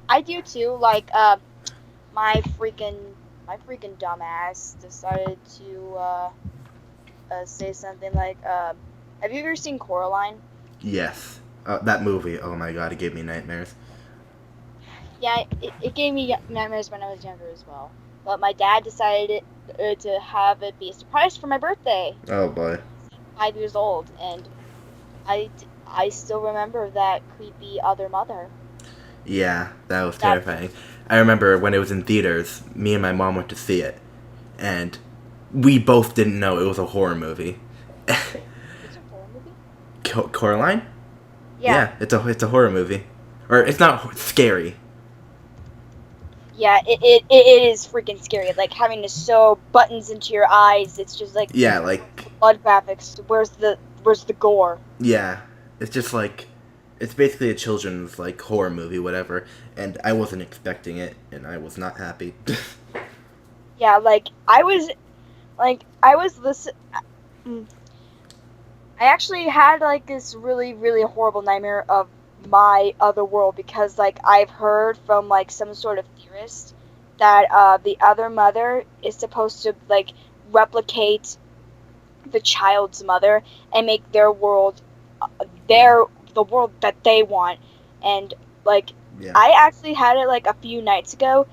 I do too. Like, my freaking dumbass decided to say something like, have you ever seen Coraline? Yes, that movie. Oh my god, it gave me nightmares. Yeah, it gave me nightmares when I was younger as well. But my dad decided to have it be a surprise for my birthday. Oh boy. 5 years old, and I still remember that creepy other mother. Yeah, that was terrifying. I remember when it was in theaters, me and my mom went to see it, and we both didn't know it was a horror movie. It's a horror movie? Coraline? Yeah. It's a horror movie, or it's not scary. Yeah, it is freaking scary. Like having to sew buttons into your eyes. It's just like Yeah, like blood graphics. Where's the gore? yeah, it's just like it's basically a children's like horror movie, whatever. And I wasn't expecting it, and I was not happy. Yeah, I was listen. I actually had like this really really horrible nightmare of my other world because like I've heard from like some sort of theorist that the other mother is supposed to like replicate the child's mother and make their world the world that they want. And like Yeah. I actually had it like a few nights ago.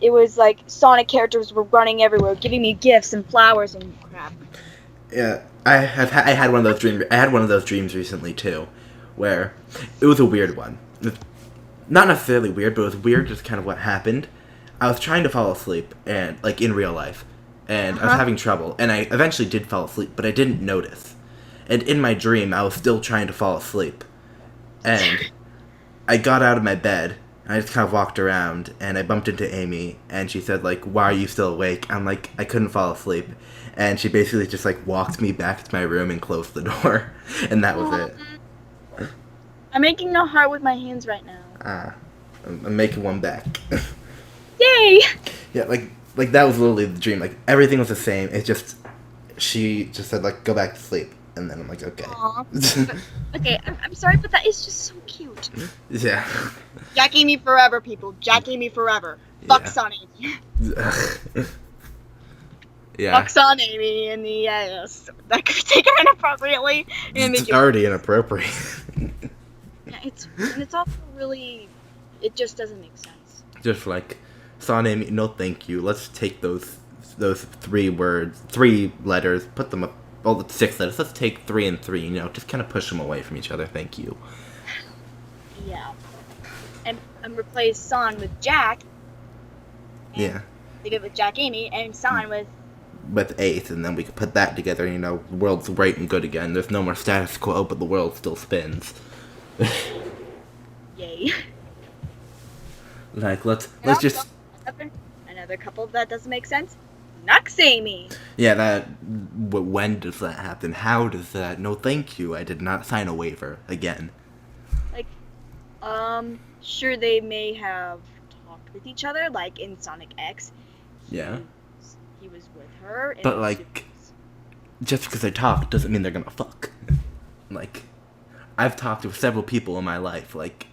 It was like Sonic characters were running everywhere, giving me gifts and flowers and crap. Yeah, I had one of those dreams. I had one of those dreams recently too, where it was a weird one. Not necessarily weird, but it was weird. Just kind of what happened. I was trying to fall asleep, and like in real life, and I was having trouble, and I eventually did fall asleep, but I didn't notice. And in my dream, I was still trying to fall asleep, and I got out of my bed. I just kind of walked around, and I bumped into Amy, and she said, like, why are you still awake? I'm like, I couldn't fall asleep. And she basically just, like, walked me back to my room and closed the door. And that was it. I'm making a heart with my hands right now. I'm making one back. Yay! Yeah, like, that was literally the dream. Like, everything was the same. It's just, she just said, like, go back to sleep. And then I'm like, okay. Okay, I'm sorry, but that is just so cute. Yeah. Jack Amy forever, people. Jack Amy forever. Fuck Son Amy. Yeah. Fuck Son Amy in the ass. That could take her inappropriately. And It's already inappropriate. Yeah, it's also really, it just doesn't make sense. Just like, Son Amy, no thank you. Let's take those 3 letters, put them up. Well, the 6 letters. Let's take 3 and 3. Just kind of push them away from each other. Thank you. Yeah. And replace Son with Jack. Yeah. They did with Jack Amy and Son with 8, and then we could put that together. The world's right and good again. There's no more status quo, but the world still spins. Yay. Like let's just another couple that doesn't make sense. Nux Amy. Yeah, when does that happen? How does that? No, thank you. I did not sign a waiver again. Like, sure they may have talked with each other, like in Sonic X. Yeah. He was with her. But like, just because they talk doesn't mean they're gonna fuck. Like, I've talked to several people in my life. Like.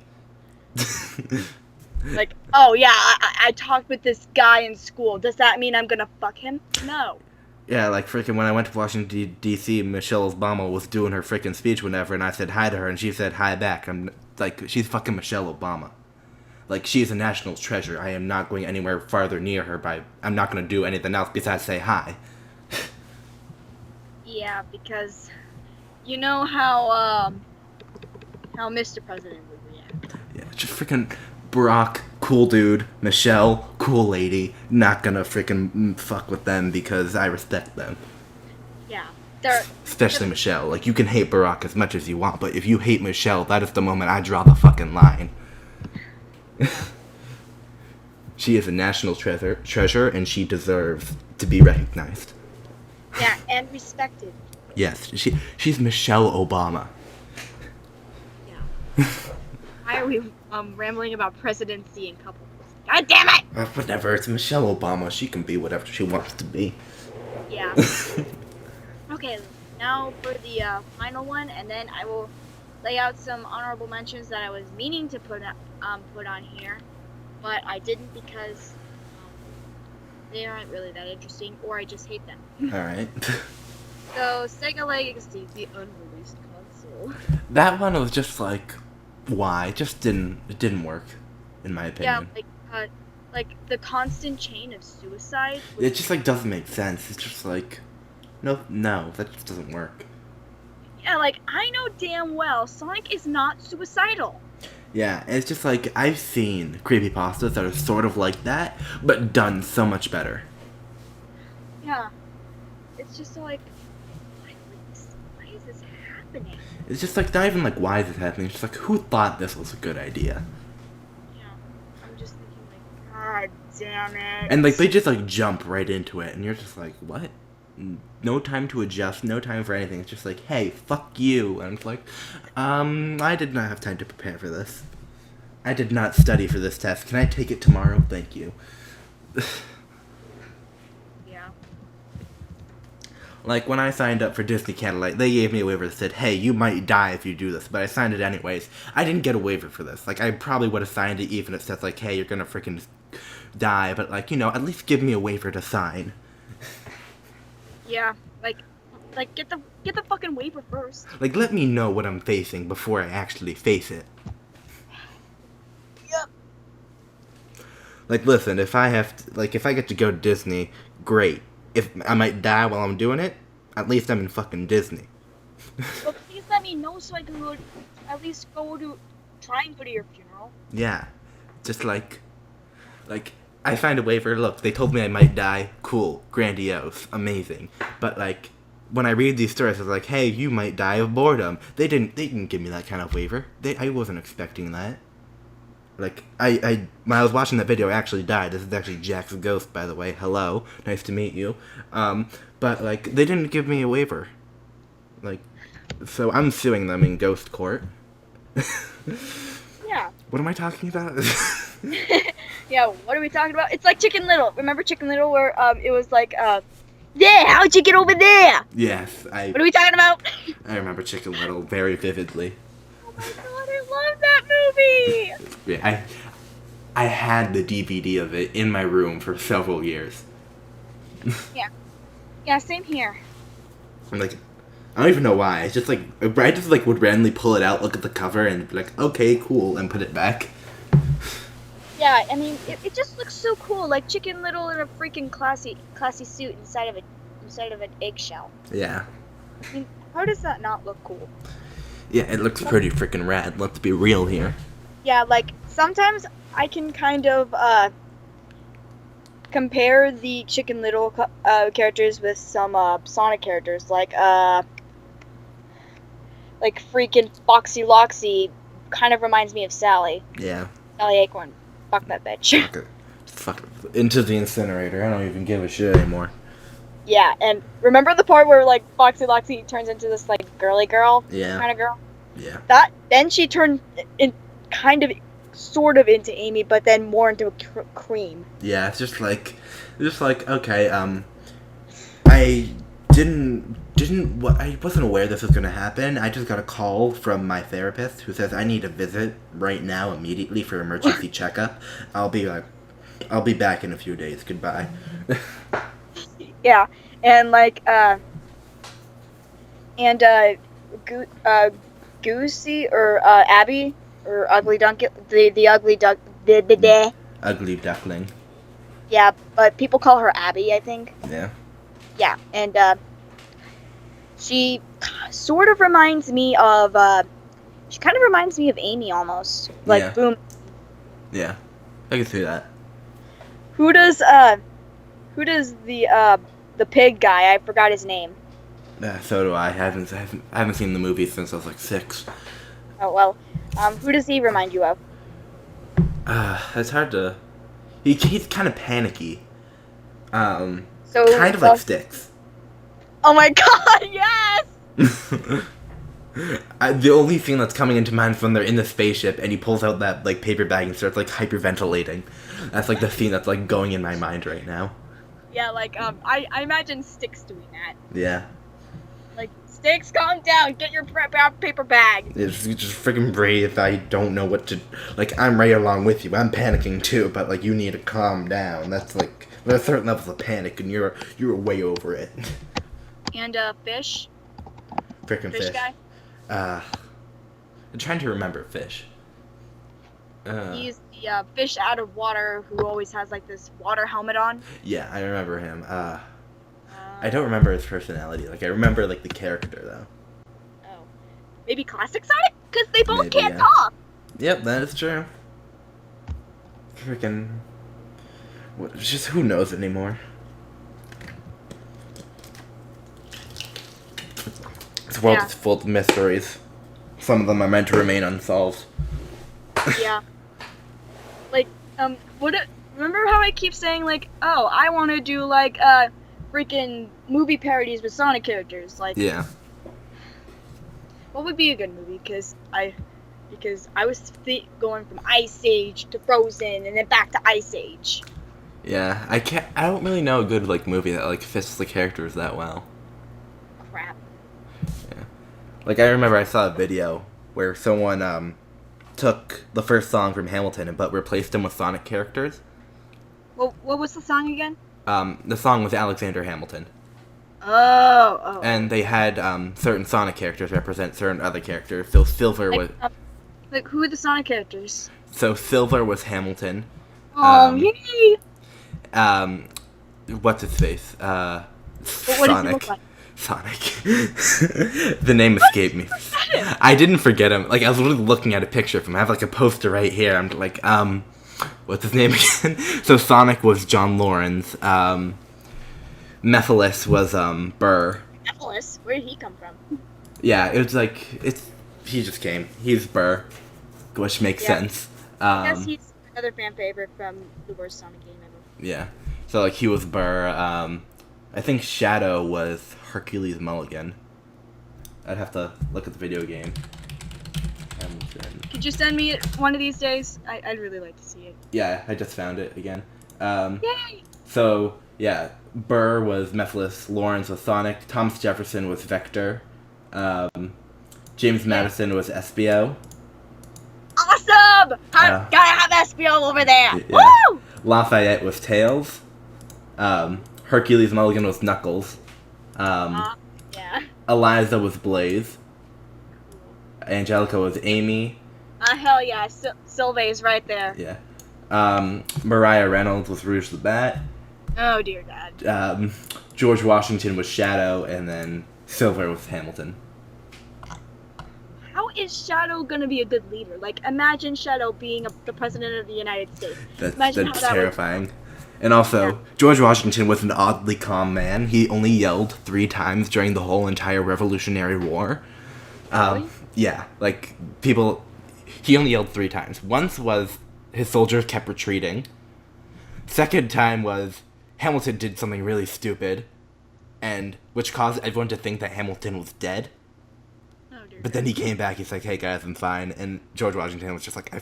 Like, oh yeah, I talked with this guy in school. Does that mean I'm gonna fuck him? No. Yeah, like freaking when I went to Washington D.C., Michelle Obama was doing her freaking speech whenever, and I said hi to her, and she said hi back. I'm like, she's fucking Michelle Obama. Like, she is a national treasure. I am not going anywhere farther near her I'm not gonna do anything else besides say hi. Yeah, because you know how Mr. President would react. Yeah, just freaking Barack, cool dude. Michelle, cool lady. Not gonna freaking fuck with them because I respect them. Yeah. Especially Michelle. Like, you can hate Barack as much as you want, but if you hate Michelle, that is the moment I draw the fucking line. She is a national treasure, and she deserves to be recognized. Yeah, and respected. Yes, she's Michelle Obama. Yeah. Why are we rambling about presidency and couples? God damn it! Whatever, it's Michelle Obama. She can be whatever she wants to be. Yeah. Okay, now for the final one, and then I will lay out some honorable mentions that I was meaning to put on here, but I didn't because they aren't really that interesting, or I just hate them. Alright. So, Sega Legacy, the unreleased console. That one was just like, why? It didn't work, in my opinion. Yeah, like the constant chain of suicide. It just like doesn't make sense. It's just like, no, that just doesn't work. Yeah, like I know damn well Sonic is not suicidal. Yeah, and it's just like, I've seen creepypastas that are sort of like that, but done so much better. Yeah. It's just so like, why is this happening? It's just like, not even like, why is this happening? It's just like, who thought this was a good idea? Yeah. I'm just thinking like, God damn it. And like, they just like jump right into it, and you're just like, what? No time to adjust, no time for anything. It's just like, hey, fuck you. And it's like, I did not have time to prepare for this. I did not study for this test. Can I take it tomorrow? Thank you. Yeah. Like, when I signed up for Disney Candlelight, they gave me a waiver that said, hey, you might die if you do this, but I signed it anyways. I didn't get a waiver for this. Like, I probably would have signed it even if it says, like, hey, you're gonna freaking die, but, like, you know, at least give me a waiver to sign. Yeah. Like get the fucking waiver first. Like, let me know what I'm facing before I actually face it. Yep. Like, listen, if I get to go to Disney, great. If I might die while I'm doing it, at least I'm in fucking Disney. Well, please let me know so I can go, at least try and go to your funeral. Yeah. Just like, I signed a waiver, look, they told me I might die, cool, grandiose, amazing. But, like, when I read these stories, it's like, hey, you might die of boredom. They didn't give me that kind of waiver. I wasn't expecting that. Like, when I was watching that video, I actually died. This is actually Jack's ghost, by the way. Hello. Nice to meet you. But, like, they didn't give me a waiver. Like, so I'm suing them in ghost court. Yeah. What am I talking about? Yeah, what are we talking about? It's like Chicken Little. Remember Chicken Little where it was like, yeah, how'd you get over there? Yes, What are we talking about? I remember Chicken Little very vividly. Oh my god, I love that movie! Yeah, I had the DVD of it in my room for several years. Yeah, same here. I'm like, I don't even know why. It's just like, I just like would randomly pull it out, look at the cover, and be like, okay, cool, and put it back. Yeah, I mean, it just looks so cool, like Chicken Little in a freaking classy suit inside of an eggshell. Yeah. I mean, how does that not look cool? Yeah, it looks pretty freaking rad. Let's be real here. Yeah, like, sometimes I can kind of, compare the Chicken Little characters with some Sonic characters, like freaking Foxy Loxy kind of reminds me of Sally. Yeah. Sally Acorn. Fuck that bitch. Fuck it. Into the incinerator. I don't even give a shit anymore. Yeah, and remember the part where, like, Foxy Loxy turns into this, like, girly girl Yeah. kind of girl? Yeah. Then she turned sort of into Amy, but then more into a cream. Yeah, it's just like, okay, I I wasn't aware this was gonna happen. I just got a call from my therapist who says I need a visit right now, immediately, for emergency checkup. I'll be back in a few days. Goodbye. Yeah, and like, Goosey or Abby or Ugly Dunk, the Ugly Duck, Ugly duckling. Yeah, but people call her Abby, I think. Yeah. Yeah, and she sort of reminds me of Amy almost. Like, Yeah. boom. Yeah, I can see that. Who does the pig guy? I forgot his name. So do I. I haven't seen the movie since I was like 6. Oh well. Who does he remind you of? It's hard to. He's kind of panicky. So kind of like Sticks. Oh my god, yes! The only thing that's coming into mind is when they're in the spaceship and he pulls out that like paper bag and starts like hyperventilating. That's like the scene that's like going in my mind right now. Yeah, like I imagine Sticks doing that. Yeah. Like, Sticks, calm down, get your paper bag. Just freaking breathe. I don't know what to. Like, I'm right along with you. I'm panicking too, but like you need to calm down. That's like there are certain levels of panic, and you're way over it. And Fish. Frickin' Fish Fish. guy. I'm trying to remember Fish. He's the fish out of water who always has like this water helmet on. Yeah, I remember him. I don't remember his personality. Like, I remember like the character though. Oh, maybe Classic Sonic, because they both Maybe, can't yeah. talk. Yep, that is true. Freaking. Just who knows anymore? This world Yeah. is full of mysteries. Some of them are meant to remain unsolved. Yeah. Like, remember how I keep saying, like, oh, I want to do, like, freaking movie parodies with Sonic characters? Like, Yeah. what would be a good movie? Because I was going from Ice Age to Frozen and then back to Ice Age. Yeah, I don't really know a good like movie that like fits the characters that well. Crap. Yeah. Like I remember I saw a video where someone took the first song from Hamilton but replaced him with Sonic characters. Well, what was the song again? The song was Alexander Hamilton. Oh. And they had certain Sonic characters represent certain other characters. So Silver was Like, who are the Sonic characters? Silver was Hamilton. Oh, yay! What's his face? What Sonic. does he look like? Sonic. The name escaped me. I didn't forget him. Like I was literally looking at a picture of him. I have like a poster right here. I'm like, what's his name again? So Sonic was John Lawrence. Mephiles was Burr. Mephiles? Where did he come from? Yeah, it was like he just came. He's Burr, which makes sense. I guess he's another fan favorite from the worst Sonic game ever. Yeah. So like he was Burr. I think Shadow was Hercules Mulligan. I'd have to look at the video game. Could you send me it one of these days? I'd really like to see it. Yeah, I just found it again. Yay! So yeah, Burr was Mephiles, Lawrence was Sonic, Thomas Jefferson was Vector, James Madison was Espio. Awesome! Gotta have Espio over there! Yeah. Woo! Lafayette was Tails. Hercules Mulligan was Knuckles. Yeah. Eliza was Blaze. Angelica was Amy. Hell yeah. Sylvain's right there. Yeah. Mariah Reynolds was Rouge the Bat. Oh, dear God. George Washington was Shadow, and then Silver was Hamilton. How is Shadow gonna be a good leader? Like, imagine Shadow being the president of the United States. That's terrifying. And also, George Washington was an oddly calm man. He only yelled 3 times during the whole entire Revolutionary War. Really? Yeah, like, he only yelled 3 times. Once was his soldiers kept retreating. Second time was Hamilton did something really stupid, and which caused everyone to think that Hamilton was dead. Oh, dear But then he came back, he's like, hey guys, I'm fine. And George Washington was just like,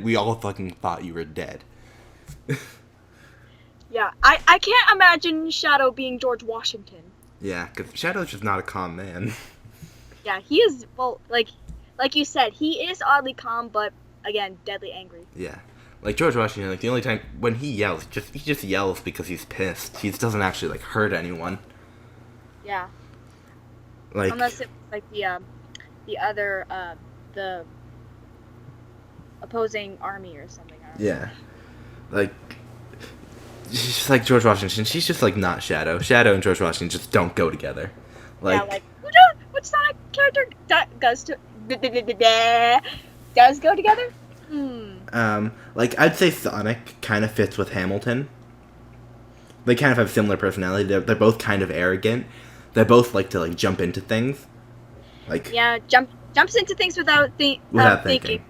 we all fucking thought you were dead. Yeah, I can't imagine Shadow being George Washington. Yeah, because Shadow's just not a calm man. Yeah, he is, well, like you said, he is oddly calm, but, again, deadly angry. Yeah. Like, George Washington, like, the only time when he yells, he just yells because he's pissed. He doesn't actually, like, hurt anyone. Yeah. Like, Unless it was, like, the other, the opposing army or something. I don't know. yeah. Like, she's just like George Washington. She's just, like, not Shadow. Shadow and George Washington just don't go together. Like, Yeah, like, what Sonic character does go together? like, I'd say Sonic kind of fits with Hamilton. They kind of have similar personality. They're both kind of arrogant. They both like to, like, jump into things. Like, Yeah, jumps into things without thinking. thinking.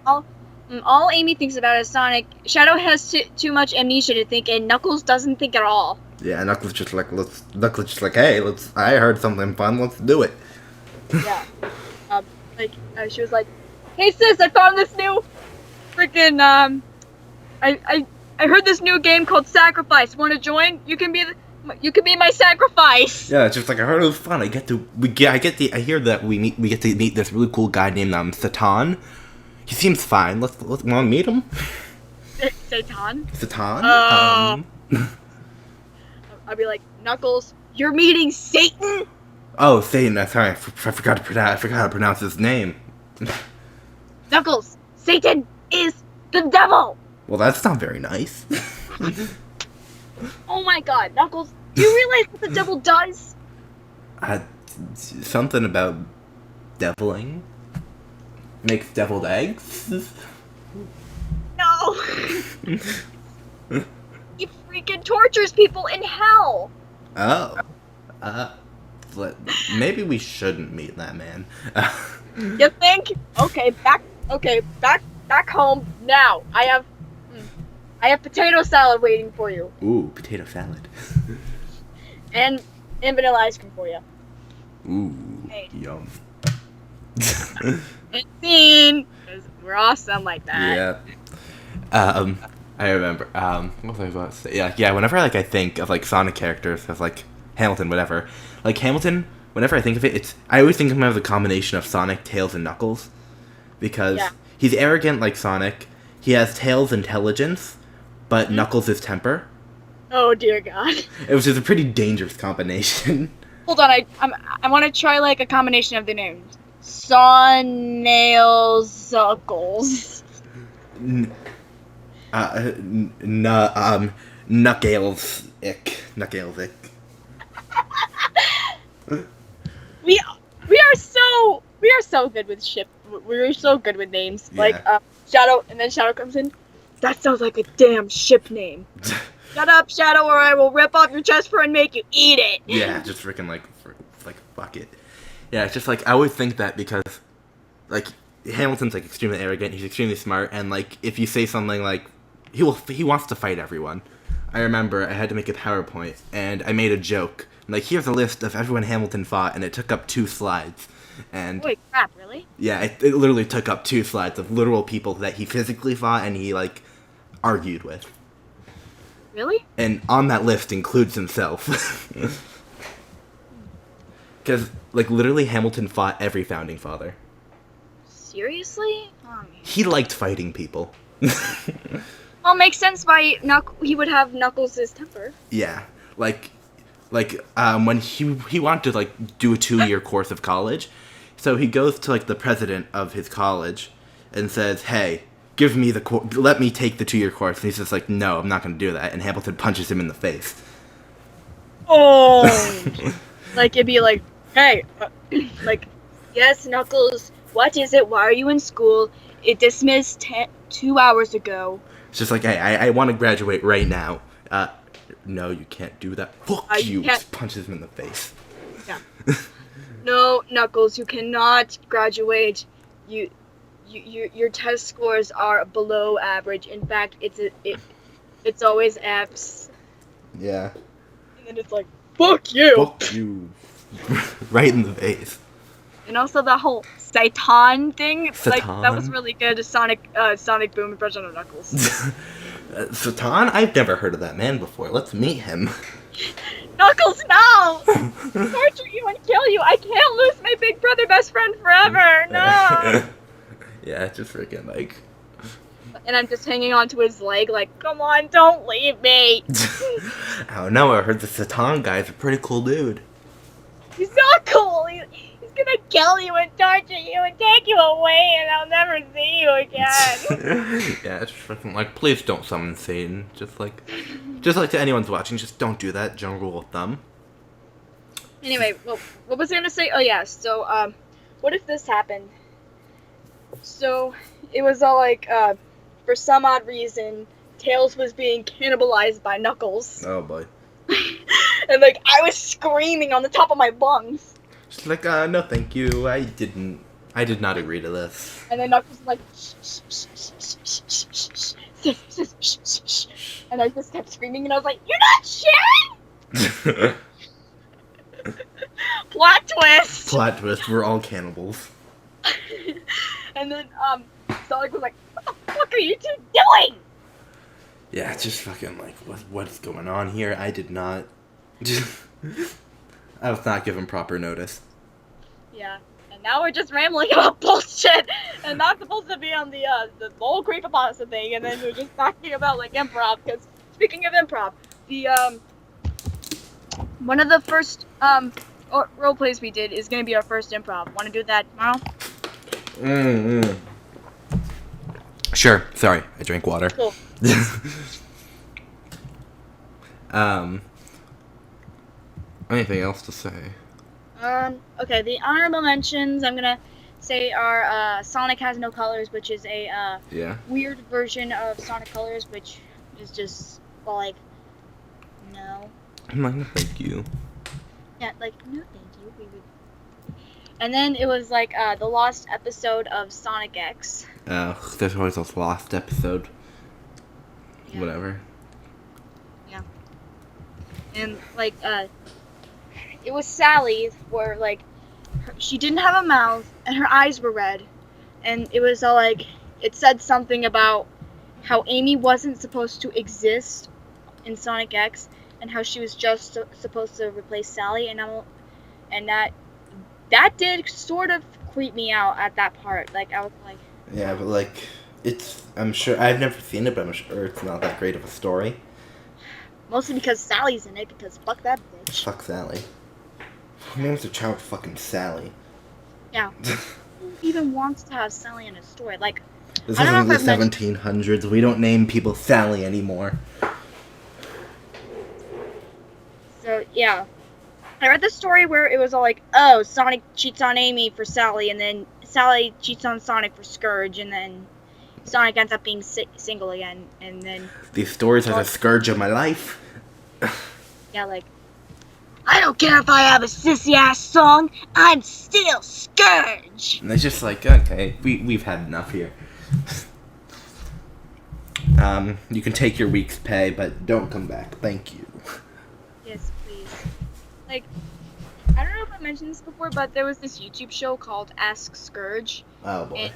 All Amy thinks about is Sonic. Shadow has too much amnesia to think, and Knuckles doesn't think at all. yeah, Knuckles just like, hey, I heard something fun, let's do it. Yeah. She was like, "Hey sis, I found this new freaking I heard this new game called Sacrifice. Want to join? You can be my sacrifice." Yeah, it's just like, I heard it was fun. I hear that we get to meet this really cool guy named Satan? Satan. He seems fine. Let's want to meet him. Satan? Satan? I'd be like, "Knuckles, you're meeting Satan?" Oh, Satan. Sorry, I forgot to pronounce his name. Knuckles, Satan is the devil. Well, that's not very nice. Oh my God, Knuckles, do you realize what the devil does? Something about deviling. Makes deviled eggs. No! He freaking tortures people in hell! Oh. Let- Maybe we shouldn't meet that man. You think? Okay, back home now. I have potato salad waiting for you. Ooh, potato salad. And vanilla ice cream for you. Ooh, Hey. yum. And scene! Because we're awesome like that. Yeah. I remember. What was I about to say? Yeah. Whenever I think of like Sonic characters, of like Hamilton, whatever. Like Hamilton, whenever I think of it, I always think of him as a combination of Sonic, Tails, and Knuckles, because he's arrogant like Sonic. He has Tails' intelligence, but Knuckles' his temper. Oh dear God. It was just a pretty dangerous combination. Hold on, I want to try like a combination of the names. Sonnailsuckles. Knuckles-ick. We are so good with we're so good with names. Yeah. Like Shadow, and then Shadow comes in. That sounds like a damn ship name. Shut up, Shadow, or I will rip off your chest fur and make you eat it. Yeah, just freaking like fuck it. Yeah, it's just like I always think that because like Hamilton's like extremely arrogant, he's extremely smart, and like if you say something like he wants to fight everyone. I remember I had to make a PowerPoint and I made a joke. Like here's a list of everyone Hamilton fought, and it took up 2 slides. And Holy crap, really? yeah, it literally took up 2 slides of literal people that he physically fought and he like argued with. Really? And on that list includes himself. Because, like, literally Hamilton fought every founding father. Seriously? Oh, man. He liked fighting people. Well, makes sense why he would have Knuckles' temper. Yeah. Like, when he wanted to, like, do a 2-year course of college, so he goes to, like, the president of his college and says, hey, give me let me take the 2-year course. And he's just like, no, I'm not going to do that. And Hamilton punches him in the face. Oh! Like, it'd be like, hey, like, yes, Knuckles, what is it? Why are you in school? It dismissed 2 hours ago. It's just like, hey, I want to graduate right now. No, you can't do that. Fuck you. Just punches him in the face. Yeah. No, Knuckles, you cannot graduate. Your test scores are below average. In fact, it's always F's. Yeah. And then it's like, fuck you. Fuck you. Right in the face. And also the whole Satan thing, like Satan? that was really good. Sonic Boom impression of Knuckles. Satan? I've never heard of that man before. Let's meet him. Knuckles, no! Torture you and kill you. I can't lose my big brother best friend forever. No. Yeah, it's just freaking like. And I'm just hanging onto his leg, like, come on, don't leave me. I don't know. I heard the Satan guy's a pretty cool dude. He's not cool. He's gonna kill you and torture you and take you away, and I'll never see you again. Yeah, it's freaking like, please don't summon Satan. Just like to anyone's watching, just don't do that. General rule of thumb. Anyway, what was I gonna say? Oh yeah, so what if this happened? So it was all like, for some odd reason, Tails was being cannibalized by Knuckles. Oh boy. And like I was screaming on the top of my lungs. Just like, no, thank you. I did not agree to this. And then Knuckles was like, and I just kept screaming, and I was like, "You're not sharing!" Plot twist. Plot twist. We're all cannibals. And then Sonic was like, "What the fuck are you two doing?" Yeah, it's just fucking like, what's going on here? I did not. I was not given proper notice. Yeah, and now we're just rambling about bullshit, and not supposed to be on the whole Creepypasta thing, and then we're just talking about like improv. Because speaking of improv, the one of the first role plays we did is gonna be our first improv. Want to do that tomorrow? Sure. Sorry, I drank water. Cool. Anything else to say? Okay, the honorable mentions. I'm gonna say are Sonic Has No Colors, which is a Yeah. weird version of Sonic Colors, which is just like no. I'm not gonna thank you. Yeah, like no, thank you. We would. And then it was like the lost episode of Sonic X. Oh, there's always a lost episode. Yeah. Whatever. Yeah. And like it was Sally, where like she didn't have a mouth and her eyes were red, and it was all like it said something about how Amy wasn't supposed to exist in Sonic X, and how she was just supposed to replace Sally, and that did sort of creep me out at that part. Like I was like, Yeah, but like, I'm sure I've never seen it, but I'm sure it's not that great of a story. mostly because Sally's in it, because fuck that bitch. Fuck Sally. Who names their child fucking Sally? Yeah. Who even wants to have Sally in a story? Like, This I don't know isn't the if I've 1700s. We don't name people Sally anymore. so yeah. I read the story where it was all like, oh, Sonic cheats on Amy for Sally, and then Sally cheats on Sonic for Scourge, and then Sonic ends up being single again, and then These stories are the scourge of my life. yeah, like, I don't care if I have a sissy ass song, I'm still Scourge. And it's just like, okay, we've had enough here. You can take your week's pay, but don't come back. Thank you. Yes, please. Like, I don't know if I mentioned this before, but there was this YouTube show called Ask Scourge. Oh boy. And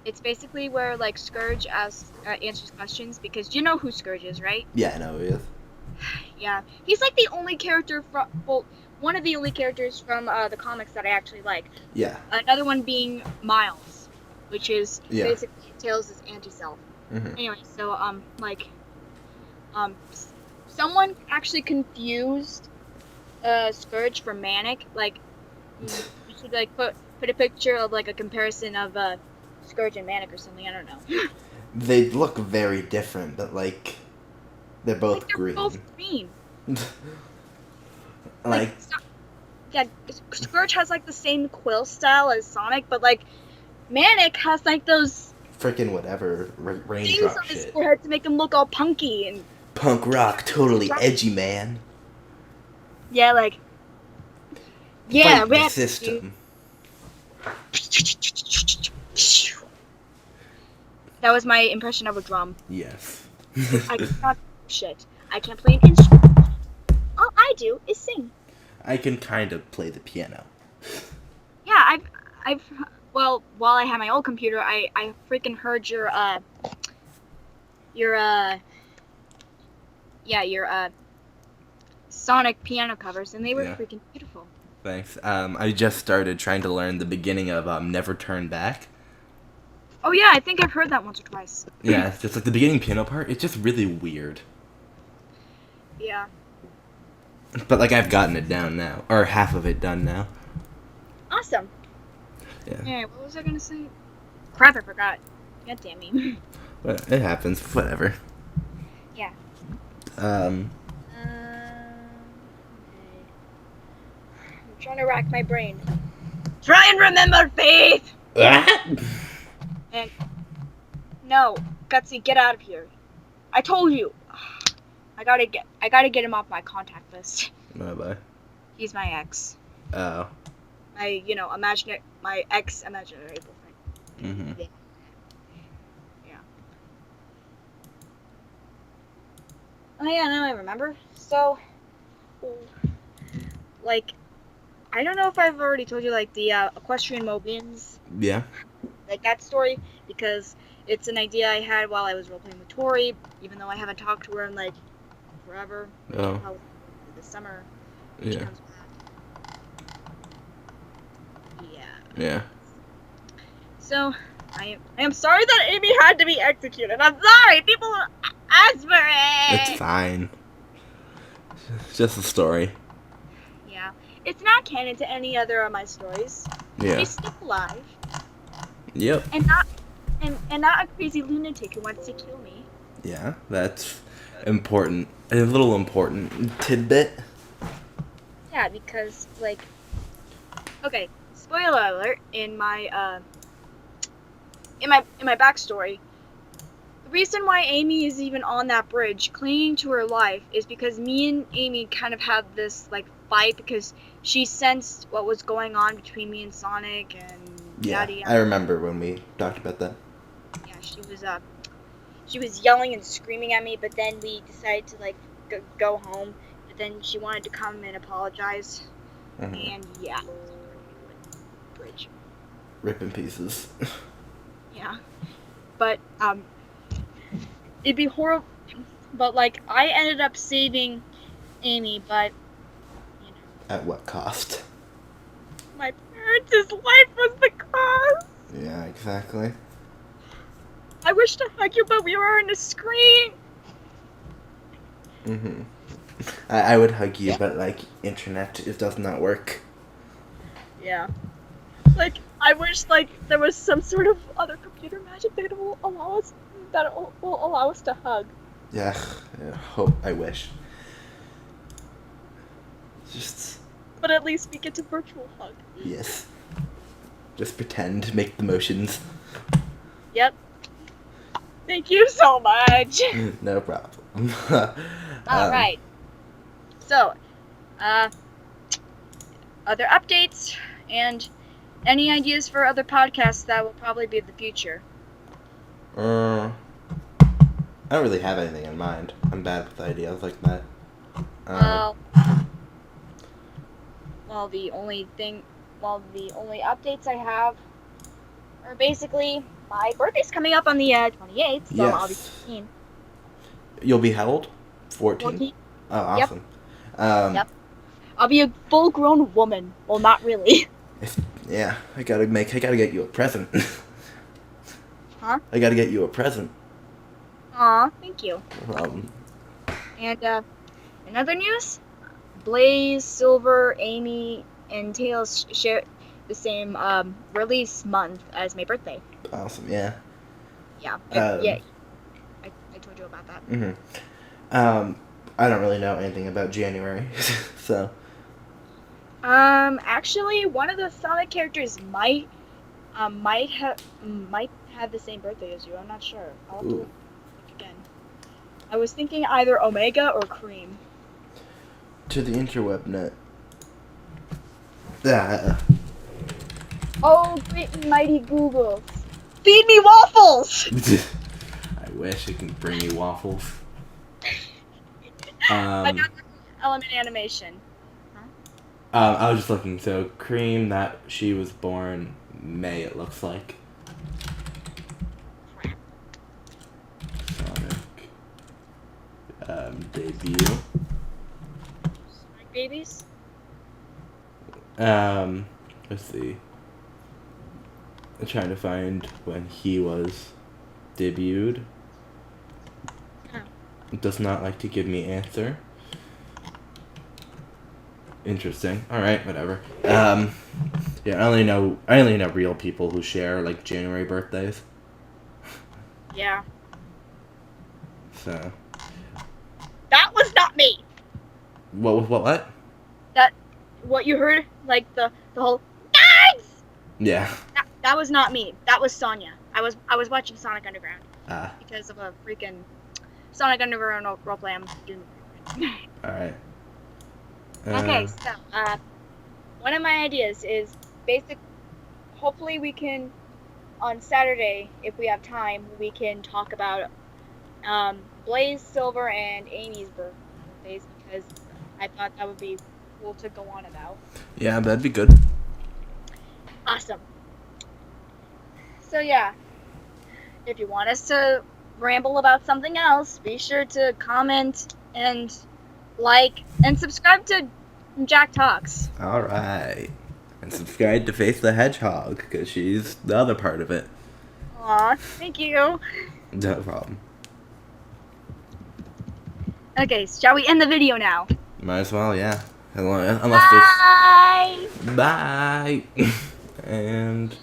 it's basically where like Scourge answers questions, because you know who Scourge is, right? Yeah, I know he is. Yeah, he's like the only character from one of the only characters from the comics that I actually like. Yeah. Another one being Miles, which is Yeah. basically Tails' anti-self. Mm-hmm. Anyway, so someone actually confused Scourge for Manic. Like, you should like put a picture of like a comparison of Scourge and Manic or something. I don't know. They look very different, but like, they're both Like, they're green. both green. Like, Yeah, Scourge has like the same quill style as Sonic, but like Manic has like those freaking whatever things raindrop on his shit. forehead to make him look all punky and Punk rock, totally edgy, man. yeah, like yeah, Fight the rap, system. That was my impression of a drum. Yes. I cannot shit. I can't play an instrument. All I do is sing. I can kind of play the piano. Yeah, well, while I had my old computer, I freaking heard your Sonic piano covers, and they were Yeah. freaking beautiful. Thanks. I just started trying to learn the beginning of Never Turn Back. Oh yeah, I think I've heard that once or twice. Yeah, it's just like the beginning piano part. It's just really weird. Yeah. But like I've gotten it down now, or half of it done now. Awesome. Yeah. Anyway, what was I gonna say? Crap, I forgot. God damn me. But it happens. Whatever. Yeah. Um. Okay. I'm trying to rack my brain. Try and remember, Faith! And no, Gutsy, get out of here. I told you. I gotta get him off my contact list. Bye. He's my ex. Oh. My ex-imaginary boyfriend. Mm-hmm. Yeah. Oh yeah, now I remember. So, like, I don't know if I've already told you, like, the equestrian Mobians, Yeah. like that story, because it's an idea I had while I was roleplaying with Tori, even though I haven't talked to her in, like, forever. Oh. Probably this summer. When she Yeah. comes back. Yeah. Yeah. So, I am sorry that Amy had to be executed. I'm sorry! People asked for it! It's fine. It's just a story. Yeah. It's not canon to any other of my stories. Yeah. She's still alive. Yep. And not a crazy lunatic who wants to kill me. Yeah. That's important. A little important tidbit. Yeah, because, like... Okay, spoiler alert, in my backstory, the reason why Amy is even on that bridge, clinging to her life, is because me and Amy kind of had this like fight because she sensed what was going on between me and Sonic and Yeah, yada yada. I remember when we talked about that. Yeah, she was yelling and screaming at me, but then we decided to like go home. But then she wanted to come and apologize, Mhm. and yeah, bridge. Rip in pieces. Yeah, but it'd be horrible. But like, I ended up saving Amy, but you know, At what cost? my parents' life was the cost. Yeah, exactly. I wish to hug you, but we were on a screen. Mhm. I would hug you, but like internet, it does not work. Yeah. Like, I wish like there was some sort of other computer magic that will allow us to hug. Yeah, I wish. Just But at least we get to virtual hug. yes. Just pretend, make the motions. Yep. Thank you so much. No problem. All right. So, other updates and any ideas for other podcasts that will probably be in the future? I don't really have anything in mind. I'm bad with ideas like that. The only updates I have are basically my birthday's coming up on the 28th, so I'll be Yes. 15. You'll be how old? 14? 14. Oh, awesome. Yep. I'll be a full-grown woman. Well, not really. Yeah, I gotta get you a present. Huh? I gotta get you a present. Aw, thank you. No problem. And in other news, Blaze, Silver, Amy, and Tails share the same release month as my birthday. Awesome, yeah. Yeah. Um, yeah. I told you about that. Mm-hmm. I don't really know anything about January, so. Actually, one of the Sonic characters might have the same birthday as you. I'm not sure. I'll have to look again. I was thinking either Omega or Cream. To the interweb net. Oh, great and mighty Google. Feed me waffles! I wish it could bring me waffles. I got the element animation. I was just looking. So Cream, that she was born May. It looks like. Sonic. Debut. Sonic babies. Let's see. I'm trying to find when he was debuted. Oh. It does not like to give me answer. Interesting. All right, whatever. Yeah, I only know real people who share like January birthdays. Yeah. So. That was not me. What? What you heard, like the whole guys. Yeah. That was not me. That was Sonya. I was watching Sonic Underground because of a freaking Sonic Underground roleplay I'm doing. All right. Okay, so one of my ideas is hopefully we can on Saturday, if we have time, we can talk about Blaze, Silver, and Amy's birthdays because I thought that would be cool to go on about. Yeah, that'd be good. Awesome. So yeah, if you want us to ramble about something else, be sure to comment and like and subscribe to Jack Talks. All right. And subscribe to Face the Hedgehog because she's the other part of it. Aw, thank you. No problem. Okay, shall we end the video now? Might as well, yeah. Unless Bye! there's... Bye! And...